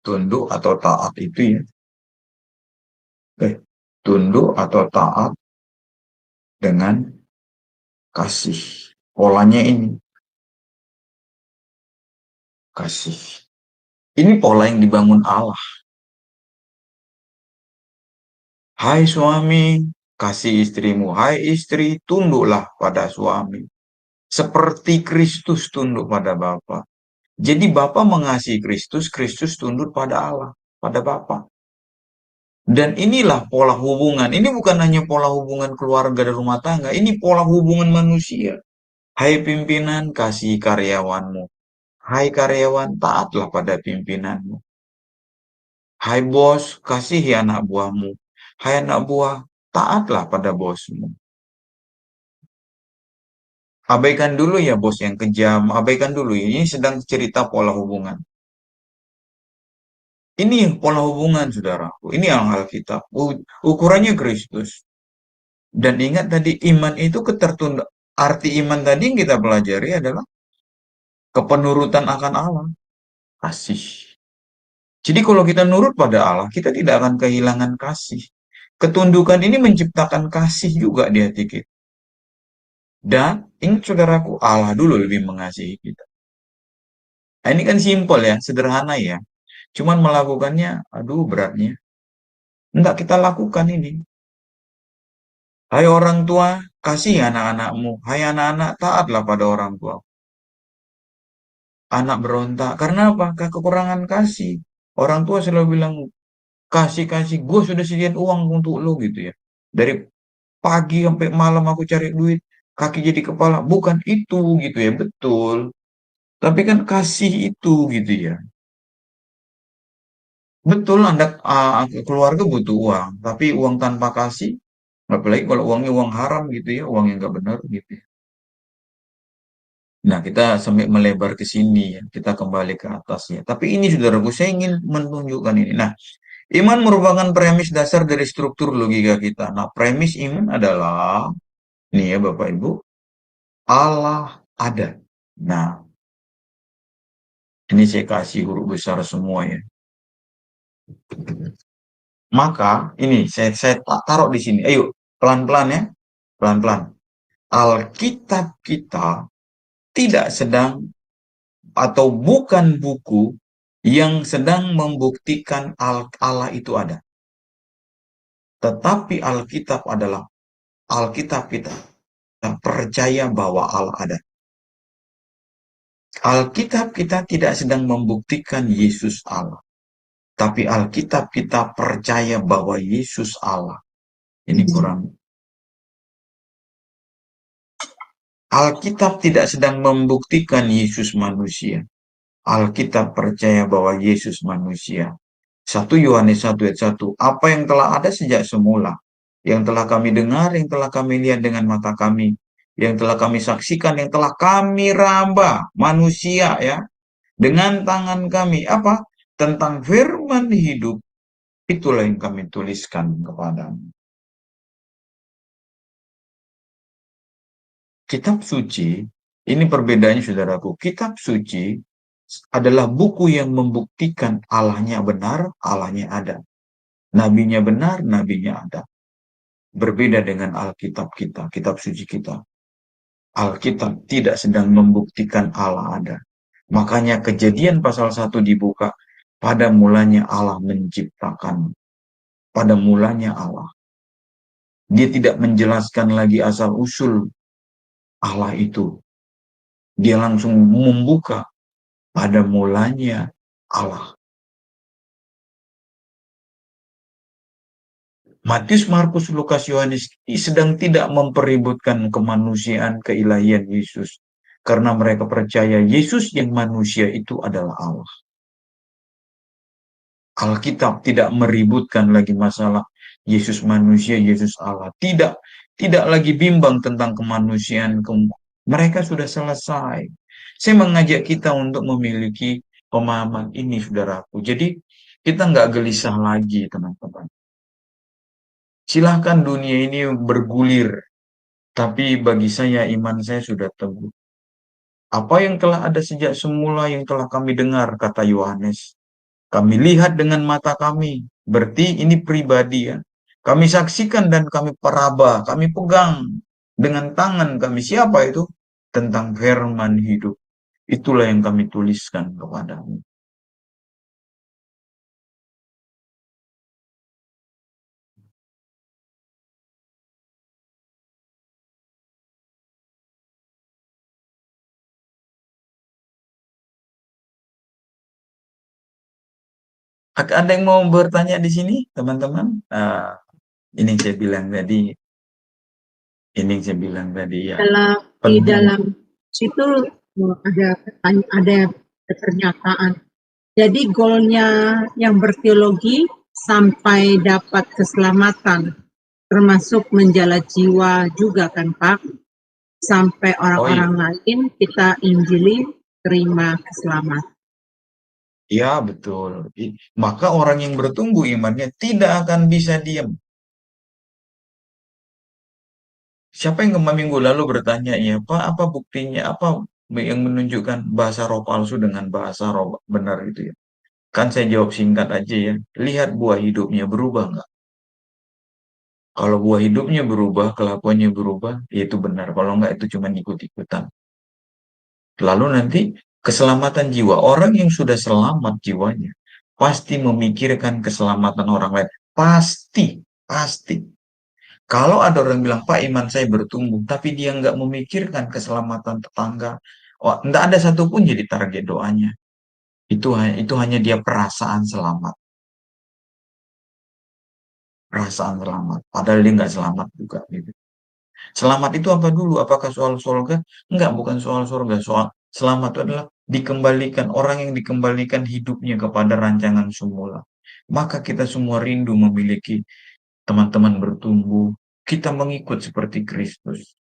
Tunduk atau taat itu ya. Tunduk atau taat dengan kasih. Polanya ini, kasih. Ini pola yang dibangun Allah. Hai suami, kasih istrimu. Hai istri, tunduklah pada suami. Seperti Kristus tunduk pada Bapa. Jadi Bapa mengasihi Kristus, Kristus tunduk pada Allah, pada Bapa. Dan inilah pola hubungan. Ini bukan hanya pola hubungan keluarga dan rumah tangga, ini pola hubungan manusia. Hai pimpinan, kasih karyawanmu. Hai karyawan, taatlah pada pimpinanmu. Hai bos, kasihi anak buahmu. Hai anak buah, taatlah pada bosmu. Abaikan dulu ya bos yang kejam, abaikan dulu ya. Ini sedang cerita pola hubungan. Ini pola hubungan, saudaraku. Ini yang Alkitab. Ukurannya Kristus. Dan ingat tadi, iman itu ketertunda. Arti iman tadi yang kita pelajari adalah kepenurutan akan Allah. Kasih. Jadi kalau kita nurut pada Allah, kita tidak akan kehilangan kasih. Ketundukan ini menciptakan kasih juga di hati kita. Dan ingat saudaraku, Allah dulu lebih mengasihi kita. Nah, ini kan simpel ya, sederhana ya. Cuman melakukannya, aduh beratnya. Enggak kita lakukan ini. Hai orang tua, kasih anak-anakmu. Hai anak-anak, taatlah pada orang tua. Anak berontak. Karena apa? Kekurangan kasih. Orang tua selalu bilang, kasih-kasih. Gue sudah sediain uang untuk lo gitu ya. Dari pagi sampai malam aku cari duit. Kaki jadi kepala. Bukan itu gitu ya. Betul. Tapi kan kasih itu gitu ya. Betul, Anda keluarga butuh uang. Tapi uang tanpa kasih. Apalagi kalau uangnya uang haram gitu ya. Uang yang nggak benar gitu ya. Nah, kita sampai melebar ke sini ya. Kita kembali ke atasnya. Tapi ini saudaraku, saya ingin menunjukkan ini. Nah, iman merupakan premis dasar dari struktur logika kita. Nah, premis iman adalah, nih ya Bapak Ibu, Allah ada. Nah, ini saya kasih huruf besar semua ya. Maka, ini saya taruh di sini. Ayo, pelan-pelan ya. Pelan-pelan. Alkitab kita tidak sedang atau bukan buku yang sedang membuktikan Allah itu ada. Tetapi Alkitab adalah Alkitab kita percaya bahwa Allah ada. Alkitab kita tidak sedang membuktikan Yesus Allah. Tapi Alkitab kita percaya bahwa Yesus Allah. Ini kurang. Alkitab tidak sedang membuktikan Yesus manusia. Alkitab percaya bahwa Yesus manusia. 1 Yohanes 1 ayat 1. Apa yang telah ada sejak semula, yang telah kami dengar, yang telah kami lihat dengan mata kami, yang telah kami saksikan, yang telah kami raba manusia ya, dengan tangan kami. Apa? Tentang firman hidup, itulah yang kami tuliskan kepadamu. Kitab suci, ini perbedaannya saudaraku. Kitab suci adalah buku yang membuktikan Allahnya benar, Allahnya ada. Nabinya benar, nabinya ada. Berbeda dengan Alkitab kita, kitab suci kita. Alkitab tidak sedang membuktikan Allah ada. Makanya Kejadian pasal 1 dibuka. Pada mulanya Allah menciptakan. Pada mulanya Allah. Dia tidak menjelaskan lagi asal-usul Allah itu. Dia langsung membuka. Pada mulanya Allah. Matius, Markus, Lukas, Yohanes sedang tidak mempeributkan kemanusiaan keilahian Yesus. Karena mereka percaya Yesus yang manusia itu adalah Allah. Alkitab tidak meributkan lagi masalah Yesus manusia, Yesus Allah. Tidak lagi bimbang tentang kemanusiaan. Mereka sudah selesai. Saya mengajak kita untuk memiliki pemahaman ini, saudaraku. Jadi kita nggak gelisah lagi, teman-teman. Silahkan dunia ini bergulir, tapi bagi saya iman saya sudah teguh. Apa yang telah ada sejak semula yang telah kami dengar, kata Yohanes. Kami lihat dengan mata kami. Berarti ini pribadi ya. Kami saksikan dan kami peraba, kami pegang dengan tangan kami. Siapa itu? Tentang firman hidup. Itulah yang kami tuliskan kepadamu. Ada yang mau bertanya di sini, teman-teman? Ini yang saya bilang tadi. Ini yang saya bilang tadi ya. Di dalam situ ada pernyataan. Jadi goalnya yang berteologi sampai dapat keselamatan, termasuk menjala jiwa juga kan Pak, sampai orang-orang lain kita injili terima keselamatan. Ya betul. Maka orang yang bertumbuh imannya tidak akan bisa diam. Siapa yang minggu lalu bertanya, ya Pak, apa buktinya, apa yang menunjukkan bahasa roh palsu dengan bahasa roh benar itu ya? Kan saya jawab singkat aja ya, lihat buah hidupnya berubah nggak? Kalau buah hidupnya berubah, kelakuannya berubah, ya itu benar. Kalau nggak itu cuma ikut-ikutan. Lalu nanti keselamatan jiwa, orang yang sudah selamat jiwanya, pasti memikirkan keselamatan orang lain. Pasti, pasti. Kalau ada orang bilang, Pak, iman saya bertumbuh, tapi dia nggak memikirkan keselamatan tetangga, nggak ada satupun jadi target doanya. Itu hanya dia perasaan selamat. Perasaan selamat. Padahal dia nggak selamat juga. Gitu. Selamat itu apa dulu? Apakah soal surga? Enggak, bukan soal surga. Soal selamat itu adalah dikembalikan. Orang yang dikembalikan hidupnya kepada rancangan semula. Maka kita semua rindu memiliki teman-teman bertumbuh. Kita mengikut seperti Kristus.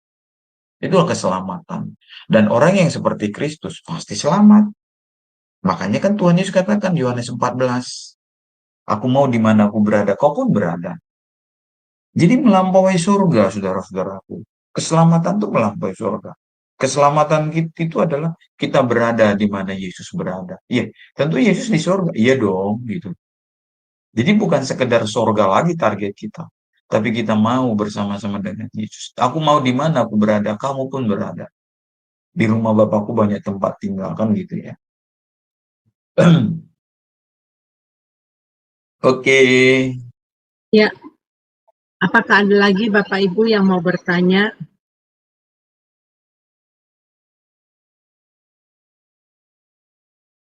Itulah keselamatan. Dan orang yang seperti Kristus pasti selamat. Makanya kan Tuhan Yesus katakan Yohanes 14. Aku mau di mana aku berada, kau pun berada. Jadi melampaui surga, saudara-saudaraku. Keselamatan itu melampaui surga. Keselamatan kita itu adalah kita berada di mana Yesus berada. Iya, tentu Yesus di surga. Iya dong, gitu. Jadi bukan sekedar surga lagi target kita. Tapi kita mau bersama-sama dengan Yesus. Aku mau di mana aku berada, kamu pun berada. Di rumah Bapakku banyak tempat tinggal, kan gitu ya. Oke. Ya, apakah ada lagi Bapak Ibu yang mau bertanya?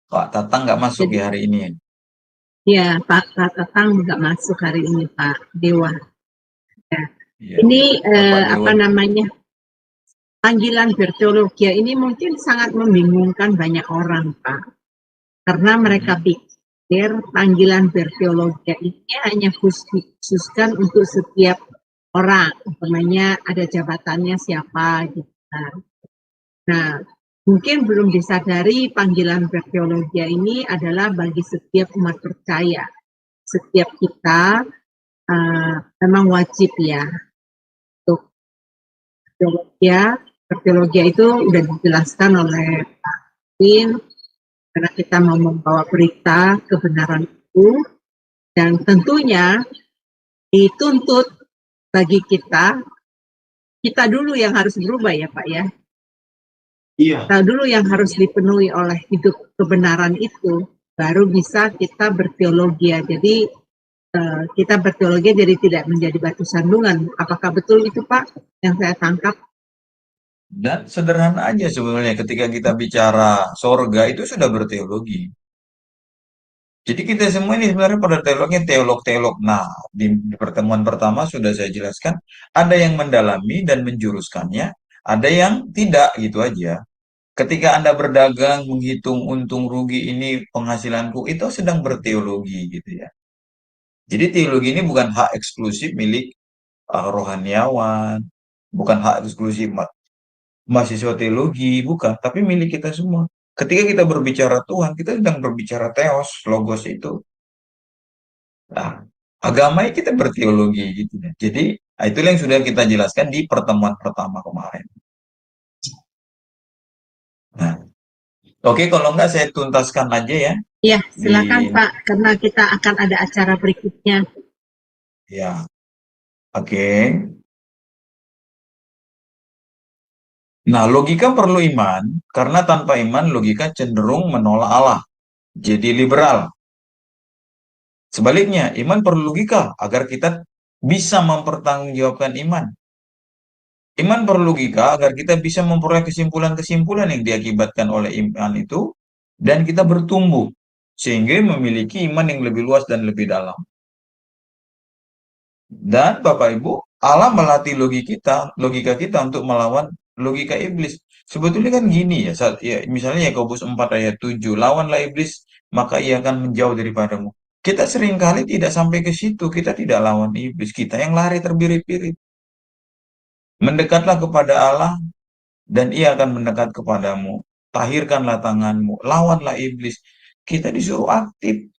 Pak Tatang nggak masuk ya hari ini ya? Ya, Pak Tatang nggak masuk hari ini, Pak Dewa. Ya. Ya, Ini Dewa. panggilan berteologi ini mungkin sangat membingungkan banyak orang, Pak. Karena mereka pikir panggilan berteologi ini hanya khususkan untuk setiap orang. Umpamanya ada jabatannya siapa gitu. Nah, mungkin belum disadari panggilan berteologi ini adalah bagi setiap umat percaya. Setiap kita memang wajib ya untuk berteologi itu sudah dijelaskan oleh Pak Win, karena kita mau membawa berita kebenaran itu, dan tentunya dituntut bagi kita dulu yang harus berubah ya Pak ya. Iya. Kita dulu yang harus dipenuhi oleh hidup kebenaran itu, baru bisa kita berteologi. Jadi kita berteologi jadi tidak menjadi batu sandungan. Apakah betul itu Pak yang saya tangkap? Dan sederhana aja sebenarnya ketika kita bicara sorga itu sudah berteologi. Jadi kita semua ini sebenarnya pada teolognya teolog-teolog. Nah, di pertemuan pertama sudah saya jelaskan, ada yang mendalami dan menjuruskannya, ada yang tidak gitu aja. Ketika Anda berdagang, menghitung untung rugi ini penghasilanku, itu sedang berteologi gitu ya. Jadi teologi ini bukan hak eksklusif milik rohaniawan, bukan hak eksklusif mahasiswa teologi, bukan, tapi milik kita semua. Ketika kita berbicara Tuhan, kita sedang berbicara teos, logos itu. Nah, agama ini kita berteologi gitu ya. Jadi, itulah yang sudah kita jelaskan di pertemuan pertama kemarin. Nah, oke, kalau enggak saya tuntaskan aja ya. Ya, silakan Di Pak, karena kita akan ada acara berikutnya. ya, oke. Nah, logika perlu iman karena tanpa iman logika cenderung menolak Allah. Jadi liberal. Sebaliknya, iman perlu logika agar kita bisa mempertanggungjawabkan iman. Iman perlu logika agar kita bisa memperoleh kesimpulan-kesimpulan yang diakibatkan oleh iman itu dan kita bertumbuh sehingga memiliki iman yang lebih luas dan lebih dalam. Dan Bapak Ibu, Allah melatih logika kita untuk melawan logika iblis. Sebetulnya kan gini ya, misalnya Yakobus 4 ayat 7, lawanlah iblis, maka ia akan menjauh daripadamu. Kita seringkali tidak sampai ke situ, kita tidak lawan iblis, kita yang lari terbirit-birit. Mendekatlah kepada Allah, dan ia akan mendekat kepadamu. Tahirkanlah tanganmu, lawanlah iblis. Kita disuruh aktif.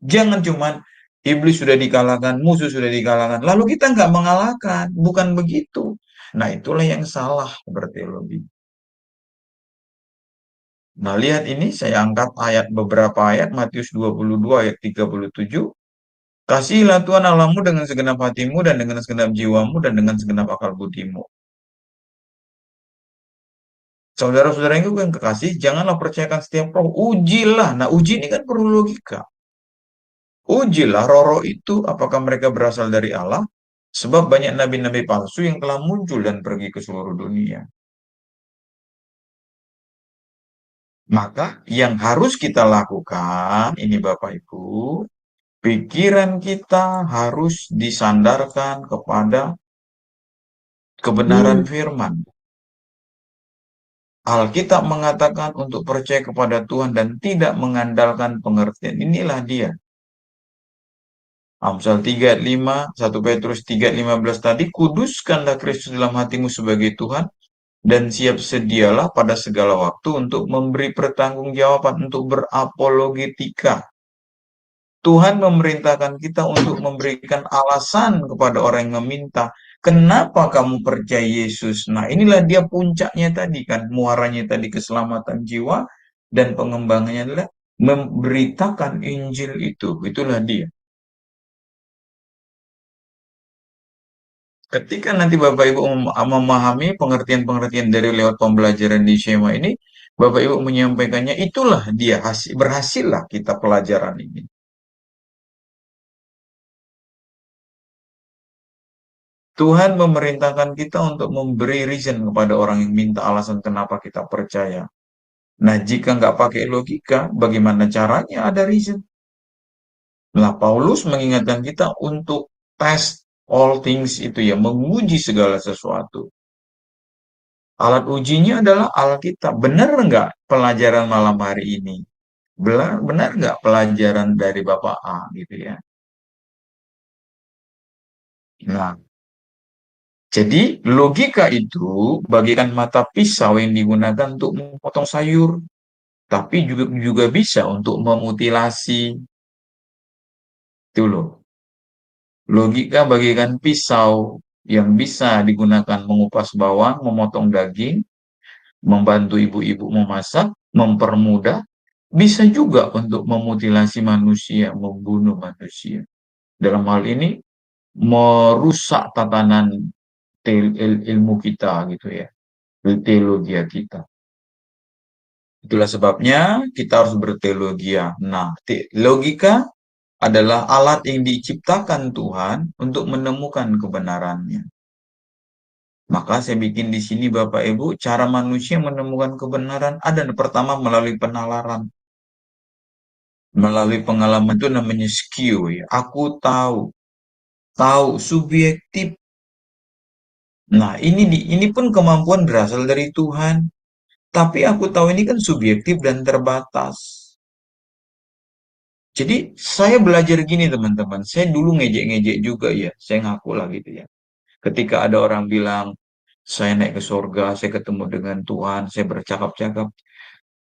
Jangan cuman iblis sudah dikalahkan, musuh sudah dikalahkan, lalu kita nggak mengalahkan. Bukan begitu. Nah, itulah yang salah berteologi. Nah, lihat ini saya angkat beberapa ayat Matius 22 ayat 37. Kasihilah Tuhan Allahmu dengan segenap hatimu dan dengan segenap jiwamu dan dengan segenap akal budimu. Saudara-saudara yang kekasih, janganlah percayakan setiap roh, ujilah. Nah, uji ini kan perlu logika. Ujilah roh-roh itu apakah mereka berasal dari Allah, sebab banyak nabi-nabi palsu yang telah muncul dan pergi ke seluruh dunia. Maka yang harus kita lakukan, ini Bapak Ibu, pikiran kita harus disandarkan kepada kebenaran firman. Alkitab mengatakan untuk percaya kepada Tuhan dan tidak mengandalkan pengertian. Inilah dia. Amsal 3 ayat 5, 1 Petrus 3 ayat 15 tadi, kuduskanlah Kristus dalam hatimu sebagai Tuhan, dan siap sedialah pada segala waktu untuk memberi pertanggungjawaban, untuk berapologetika. Tuhan memerintahkan kita untuk memberikan alasan kepada orang yang meminta, kenapa kamu percaya Yesus? Nah, inilah dia puncaknya tadi kan, muaranya tadi keselamatan jiwa, dan pengembangannya adalah memberitakan Injil itu. Itulah dia. Ketika nanti Bapak Ibu memahami pengertian-pengertian dari lewat pembelajaran di Shema ini, Bapak Ibu menyampaikannya, itulah dia, berhasillah kita pelajaran ini. Tuhan memerintahkan kita untuk memberi reason kepada orang yang minta alasan kenapa kita percaya. Nah, jika nggak pakai logika, bagaimana caranya ada reason? Nah, Paulus mengingatkan kita untuk test all things itu ya, menguji segala sesuatu. Alat ujinya adalah Alkitab. Benar nggak pelajaran malam hari ini? Benar nggak pelajaran dari Bapak A gitu ya? Nah, jadi logika itu bagikan mata pisau yang digunakan untuk memotong sayur, tapi juga bisa untuk memutilasi. Itu loh. Logika bagikan pisau yang bisa digunakan mengupas bawang, memotong daging, membantu ibu-ibu memasak, mempermudah, bisa juga untuk memutilasi manusia, membunuh manusia. Dalam hal ini, merusak tatanan ilmu kita gitu ya, teologi kita. Itulah sebabnya kita harus berteologia. Nah, logika adalah alat yang diciptakan Tuhan untuk menemukan kebenarannya. Maka saya bikin di sini Bapak Ibu, cara manusia menemukan kebenaran ada pertama melalui penalaran. Melalui pengalaman itu namanya skill ya. Aku tahu, subjektif. Nah, ini pun kemampuan berasal dari Tuhan. Tapi aku tahu ini kan subjektif dan terbatas. Jadi saya belajar gini teman-teman. Saya dulu ngejek-ngejek juga ya. Saya ngaku lah gitu ya. Ketika ada orang bilang, saya naik ke surga, saya ketemu dengan Tuhan, saya bercakap-cakap.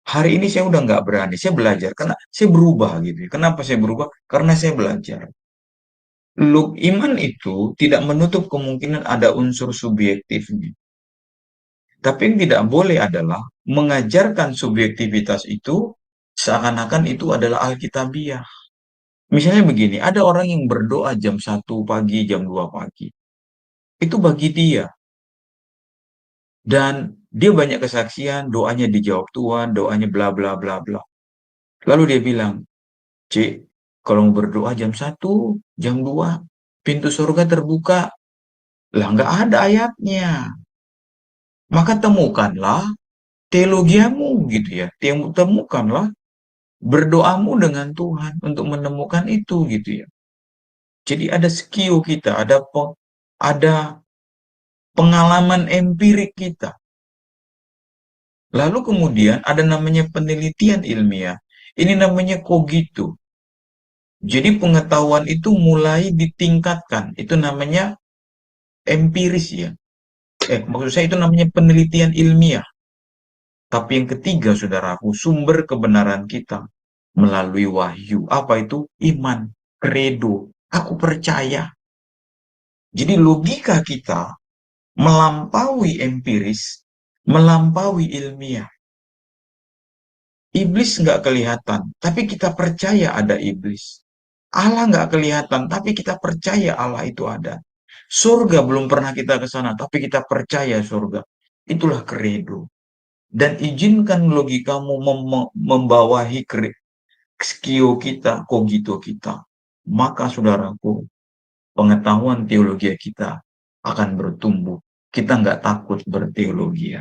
Hari ini saya udah nggak berani, saya belajar. Karena saya berubah gitu ya. Kenapa saya berubah? Karena saya belajar. Iman itu tidak menutup kemungkinan ada unsur subjektifnya. Tapi yang tidak boleh adalah mengajarkan subjektivitas itu seakan-akan itu adalah alkitabiah. Misalnya begini, ada orang yang berdoa jam 1 pagi, jam 2 pagi. Itu bagi dia. Dan dia banyak kesaksian, doanya dijawab Tuhan, doanya bla bla bla bla. Lalu dia bilang, Cik, kalau mau berdoa jam 1, jam 2, pintu surga terbuka. Lah nggak ada ayatnya. Maka temukanlah teologiamu gitu ya. Temukanlah berdoamu dengan Tuhan untuk menemukan itu gitu ya. Jadi ada skill kita, ada pengalaman empirik kita. Lalu kemudian ada namanya penelitian ilmiah. Ini namanya kogito. Jadi pengetahuan itu mulai ditingkatkan. Itu namanya empiris ya. Maksud saya itu namanya penelitian ilmiah. Tapi yang ketiga, saudaraku, sumber kebenaran kita melalui wahyu. Apa itu? Iman, credo. Aku percaya. Jadi logika kita melampaui empiris, melampaui ilmiah. Iblis nggak kelihatan, tapi kita percaya ada iblis. Allah nggak kelihatan, tapi kita percaya Allah itu ada. Surga belum pernah kita ke sana, tapi kita percaya surga. Itulah credo. Dan izinkan logikamu membawahi skio kita, kogito kita. Maka saudaraku, pengetahuan teologi kita akan bertumbuh. Kita nggak takut berteologi.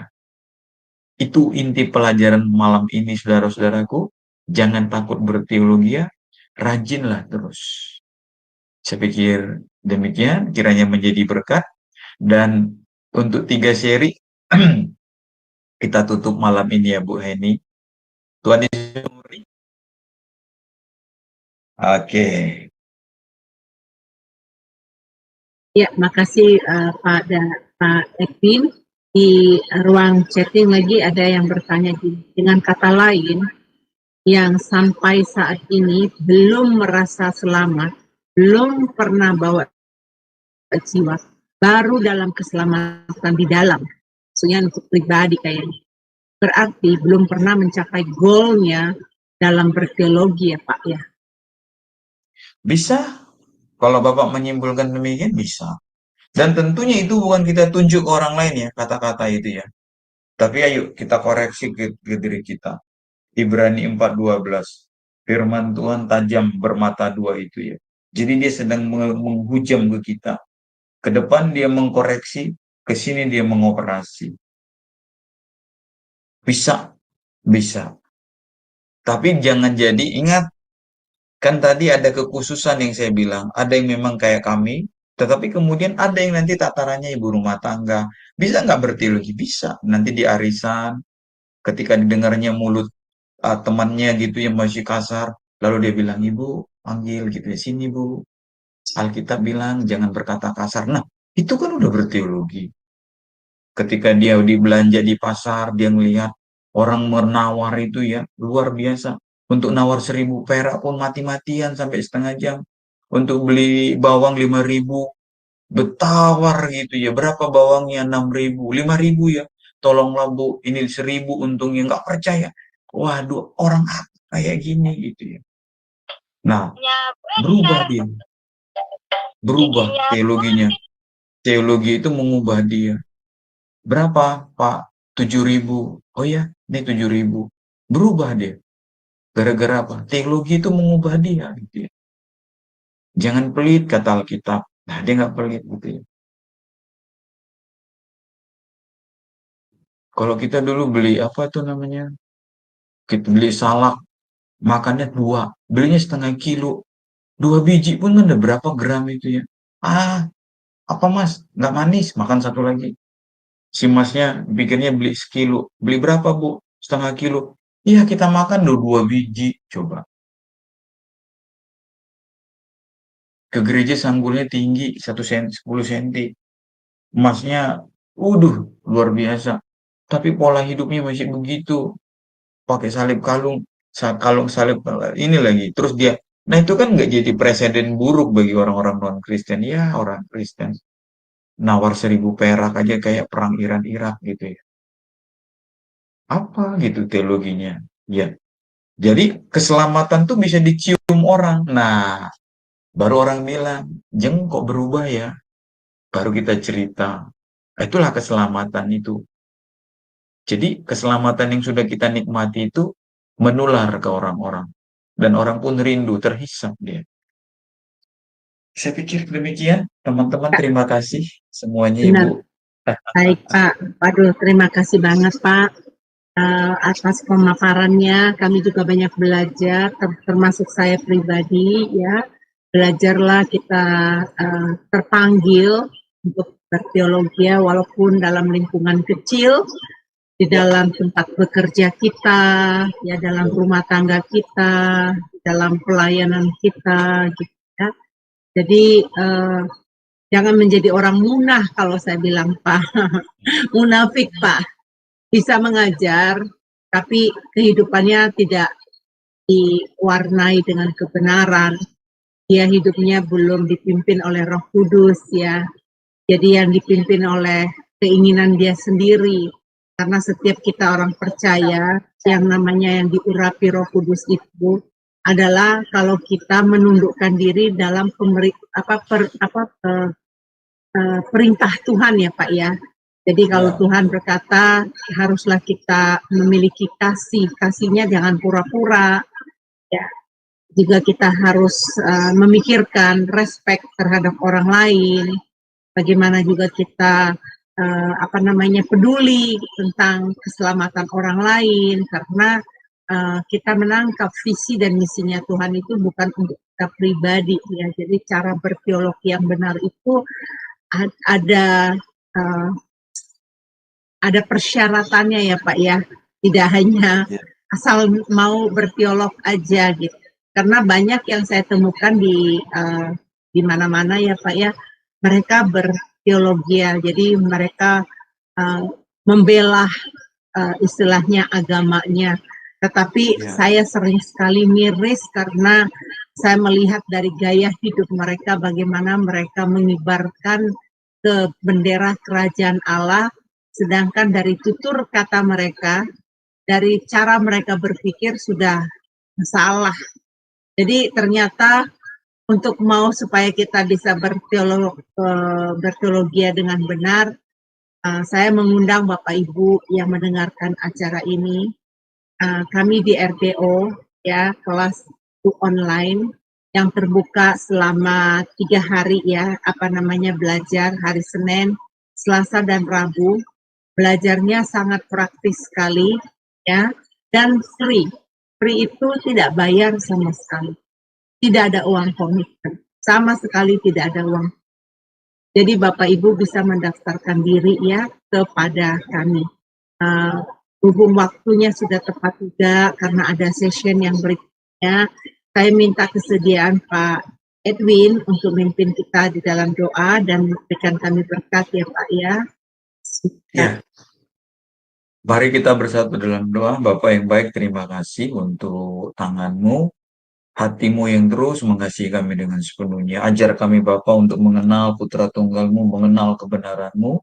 Itu inti pelajaran malam ini, saudara-saudaraku. Jangan takut berteologi, rajinlah terus. Saya pikir demikian, kiranya menjadi berkat. Dan untuk 3 seri, kita tutup malam ini ya Bu Heni. Tuhan Yesus memberkati. Oke. Ya, makasih Pak Edwin. Di ruang chatting lagi ada yang bertanya dengan kata lain, yang sampai saat ini belum merasa selamat, belum pernah bawa jiwa, baru dalam keselamatan di dalam. Maksudnya untuk pribadi kayaknya. Berarti belum pernah mencapai goalnya dalam berteologi ya Pak ya. Bisa, kalau Bapak menyimpulkan demikian bisa. Dan tentunya itu bukan kita tunjuk ke orang lain ya, kata-kata itu ya. Tapi ayo kita koreksi ke diri kita. Ibrani 4:12. Firman Tuhan tajam bermata dua itu ya. Jadi dia sedang menghujam ke kita. Ke depan dia mengkoreksi, ke sini dia mengoperasi. Bisa, bisa. Tapi jangan jadi ingat, kan tadi ada kekhususan yang saya bilang. Ada yang memang kayak kami, tetapi kemudian ada yang nanti tatarannya ibu rumah tangga. Bisa nggak berteologi? Bisa. Nanti di arisan, ketika didengarnya mulut temannya gitu yang masih kasar, lalu dia bilang, ibu panggil gitu ya, sini bu, Alkitab bilang jangan berkata kasar. Nah, itu kan udah berteologi. Ketika dia dibelanja di pasar, dia melihat orang menawar itu ya, luar biasa. Untuk nawar 1.000 perak pun mati-matian sampai setengah jam. Untuk beli bawang 5.000, bertawar gitu ya. Berapa bawangnya? 6.000, 5.000 ya. Tolonglah bu, ini 1.000 untungnya. Nggak percaya. Waduh, orang apa kayak gini gitu ya. Nah, berubah dia. Berubah teologinya. Teologi itu mengubah dia. Berapa, Pak? 7.000. Oh ya, ini 7.000. Berubah dia. Gara-gara apa? Teologi itu mengubah dia. Gitu ya. Jangan pelit, kata Alkitab. Nah, dia nggak pelit gitu ya. Kalau kita dulu beli apa tuh namanya? Kita beli salak makannya 2, belinya setengah kilo. 2 biji pun kan udah berapa gram itu ya. Ah, apa mas? Nggak manis, makan satu lagi. Si masnya pikirnya beli sekilo. Beli berapa bu? Setengah kilo. Iya kita makan udah 2 biji. Coba. Ke gereja sanggulnya tinggi 1 cm, 10 cm. Emasnya, luar biasa. Tapi pola hidupnya masih begitu. Pakai salib kalung, kalung salib ini lagi. Terus dia, nah itu kan nggak jadi presiden buruk bagi orang-orang non Kristen. Ya orang Kristen nawar 1.000 perak aja kayak perang Iran-Irak gitu ya. Apa gitu teologinya? Ya, jadi keselamatan tuh bisa dicium orang. Nah, baru orang bilang, Jeng kok berubah ya? Baru kita cerita. Itulah keselamatan itu. Jadi keselamatan yang sudah kita nikmati itu menular ke orang-orang. Dan orang pun rindu, terhisap dia. Saya pikir demikian, teman-teman. Terima kasih semuanya, Benar. Ibu. Baik Pak, waduh terima kasih banget Pak atas pemaparannya. Kami juga banyak belajar, termasuk saya pribadi ya. Belajarlah kita terpanggil untuk berteologi walaupun dalam lingkungan kecil, di dalam tempat bekerja kita, ya dalam rumah tangga kita, dalam pelayanan kita, gitu ya. Jadi jangan menjadi orang munah kalau saya bilang Pak, munafik Pak, bisa mengajar, tapi kehidupannya tidak diwarnai dengan kebenaran. Dia hidupnya belum dipimpin oleh Roh Kudus ya. Jadi yang dipimpin oleh keinginan dia sendiri. Karena setiap kita orang percaya, yang namanya yang diurapi Roh Kudus itu adalah kalau kita menundukkan diri dalam perintah Tuhan ya Pak ya. Jadi kalau Ya. Tuhan berkata haruslah kita memiliki kasih, kasihnya jangan pura-pura. Ya, juga kita harus memikirkan respect terhadap orang lain. Bagaimana juga kita peduli tentang keselamatan orang lain, karena kita menangkap visi dan misinya Tuhan itu bukan untuk kita pribadi ya. Jadi cara berteologi yang benar itu ada ada persyaratannya ya Pak ya, tidak hanya asal mau berteolog aja gitu. Karena banyak yang saya temukan di mana-mana ya Pak ya, mereka berteologi ya, jadi mereka membela istilahnya agamanya. Tetapi saya sering sekali miris karena saya melihat dari gaya hidup mereka bagaimana mereka mengibarkan ke bendera kerajaan Allah, sedangkan dari tutur kata mereka, dari cara mereka berpikir sudah salah. Jadi ternyata untuk mau supaya kita bisa berteologi dengan benar, saya mengundang Bapak Ibu yang mendengarkan acara ini. Kami di RDO ya, kelas online yang terbuka selama 3 hari ya, belajar hari Senin, Selasa dan Rabu. Belajarnya sangat praktis sekali ya, dan free. Free itu tidak bayar sama sekali. Tidak ada uang komitmen. Sama sekali tidak ada uang. Jadi Bapak Ibu bisa mendaftarkan diri ya kepada kami. Hubung waktunya sudah tepat juga karena ada session yang berikutnya. Saya minta kesediaan Pak Edwin untuk memimpin kita di dalam doa dan memberikan kami berkat ya Pak ya. Ya. Mari kita bersatu dalam doa. Bapak yang baik, terima kasih untuk tanganmu, hatimu yang terus mengasihi kami dengan sepenuhnya. Ajar kami Bapa untuk mengenal Putra Tunggalmu, mengenal kebenaranmu,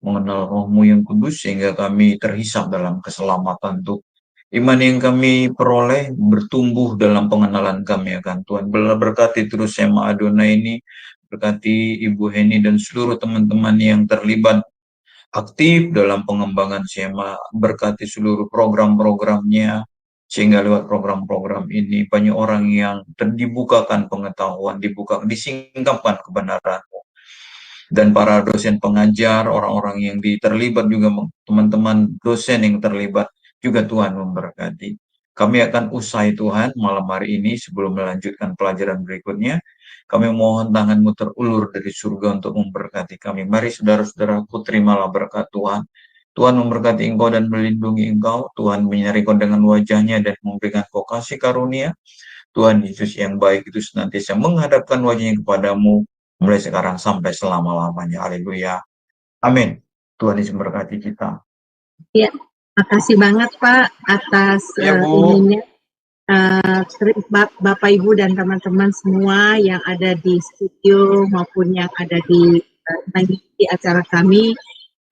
mengenal Rohmu yang kudus, sehingga kami terhisap dalam keselamatan untuk iman yang kami peroleh, bertumbuh dalam pengenalan kami akan Tuhan. Berkati terus Sema Adonai ini, berkati Ibu Heni dan seluruh teman-teman yang terlibat aktif dalam pengembangan Sema, berkati seluruh program-programnya, sehingga lewat program-program ini banyak orang yang dibukakan pengetahuan, disingkapkan kebenaran-Mu. Dan para dosen pengajar, orang-orang yang terlibat juga, teman-teman dosen yang terlibat juga Tuhan memberkati. Kami akan usai Tuhan malam hari ini sebelum melanjutkan pelajaran berikutnya. Kami mohon tangan-Mu terulur dari surga untuk memberkati kami. Mari saudara-saudaraku, terimalah berkat Tuhan. Tuhan memberkati engkau dan melindungi engkau. Tuhan menyinari engkau dengan wajahnya dan memberikan engkau kasih karunia. Tuhan Yesus yang baik itu senantiasa menghadapkan wajahnya kepadamu mulai sekarang sampai selama-lamanya. Haleluya. Amin. Tuhan Yesus memberkati kita. Ya, makasih banget Pak atas Ya, Bu. ininya. Bapak Ibu dan teman-teman semua yang ada di studio maupun yang ada di acara kami.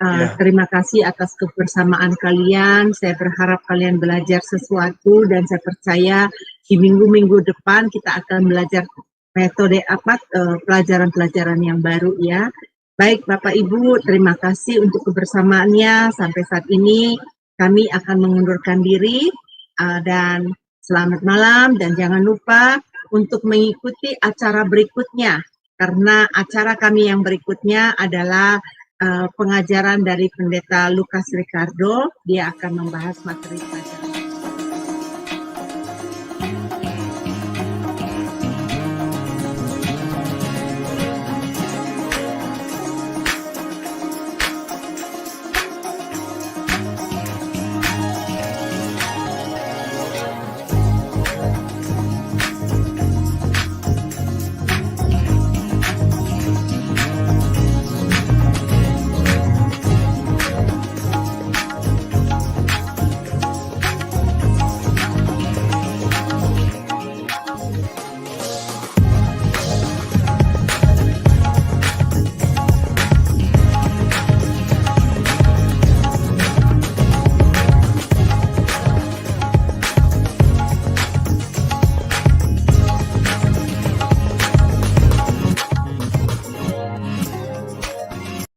Ya. Terima kasih atas kebersamaan kalian. Saya berharap kalian belajar sesuatu dan saya percaya di minggu-minggu depan kita akan belajar metode pelajaran-pelajaran yang baru ya. Baik Bapak Ibu, terima kasih untuk kebersamaannya. Sampai saat ini kami akan mengundurkan diri dan selamat malam dan jangan lupa untuk mengikuti acara berikutnya karena acara kami yang berikutnya adalah pengajaran dari Pendeta Lukas Ricardo. Dia akan membahas materi pelajaran.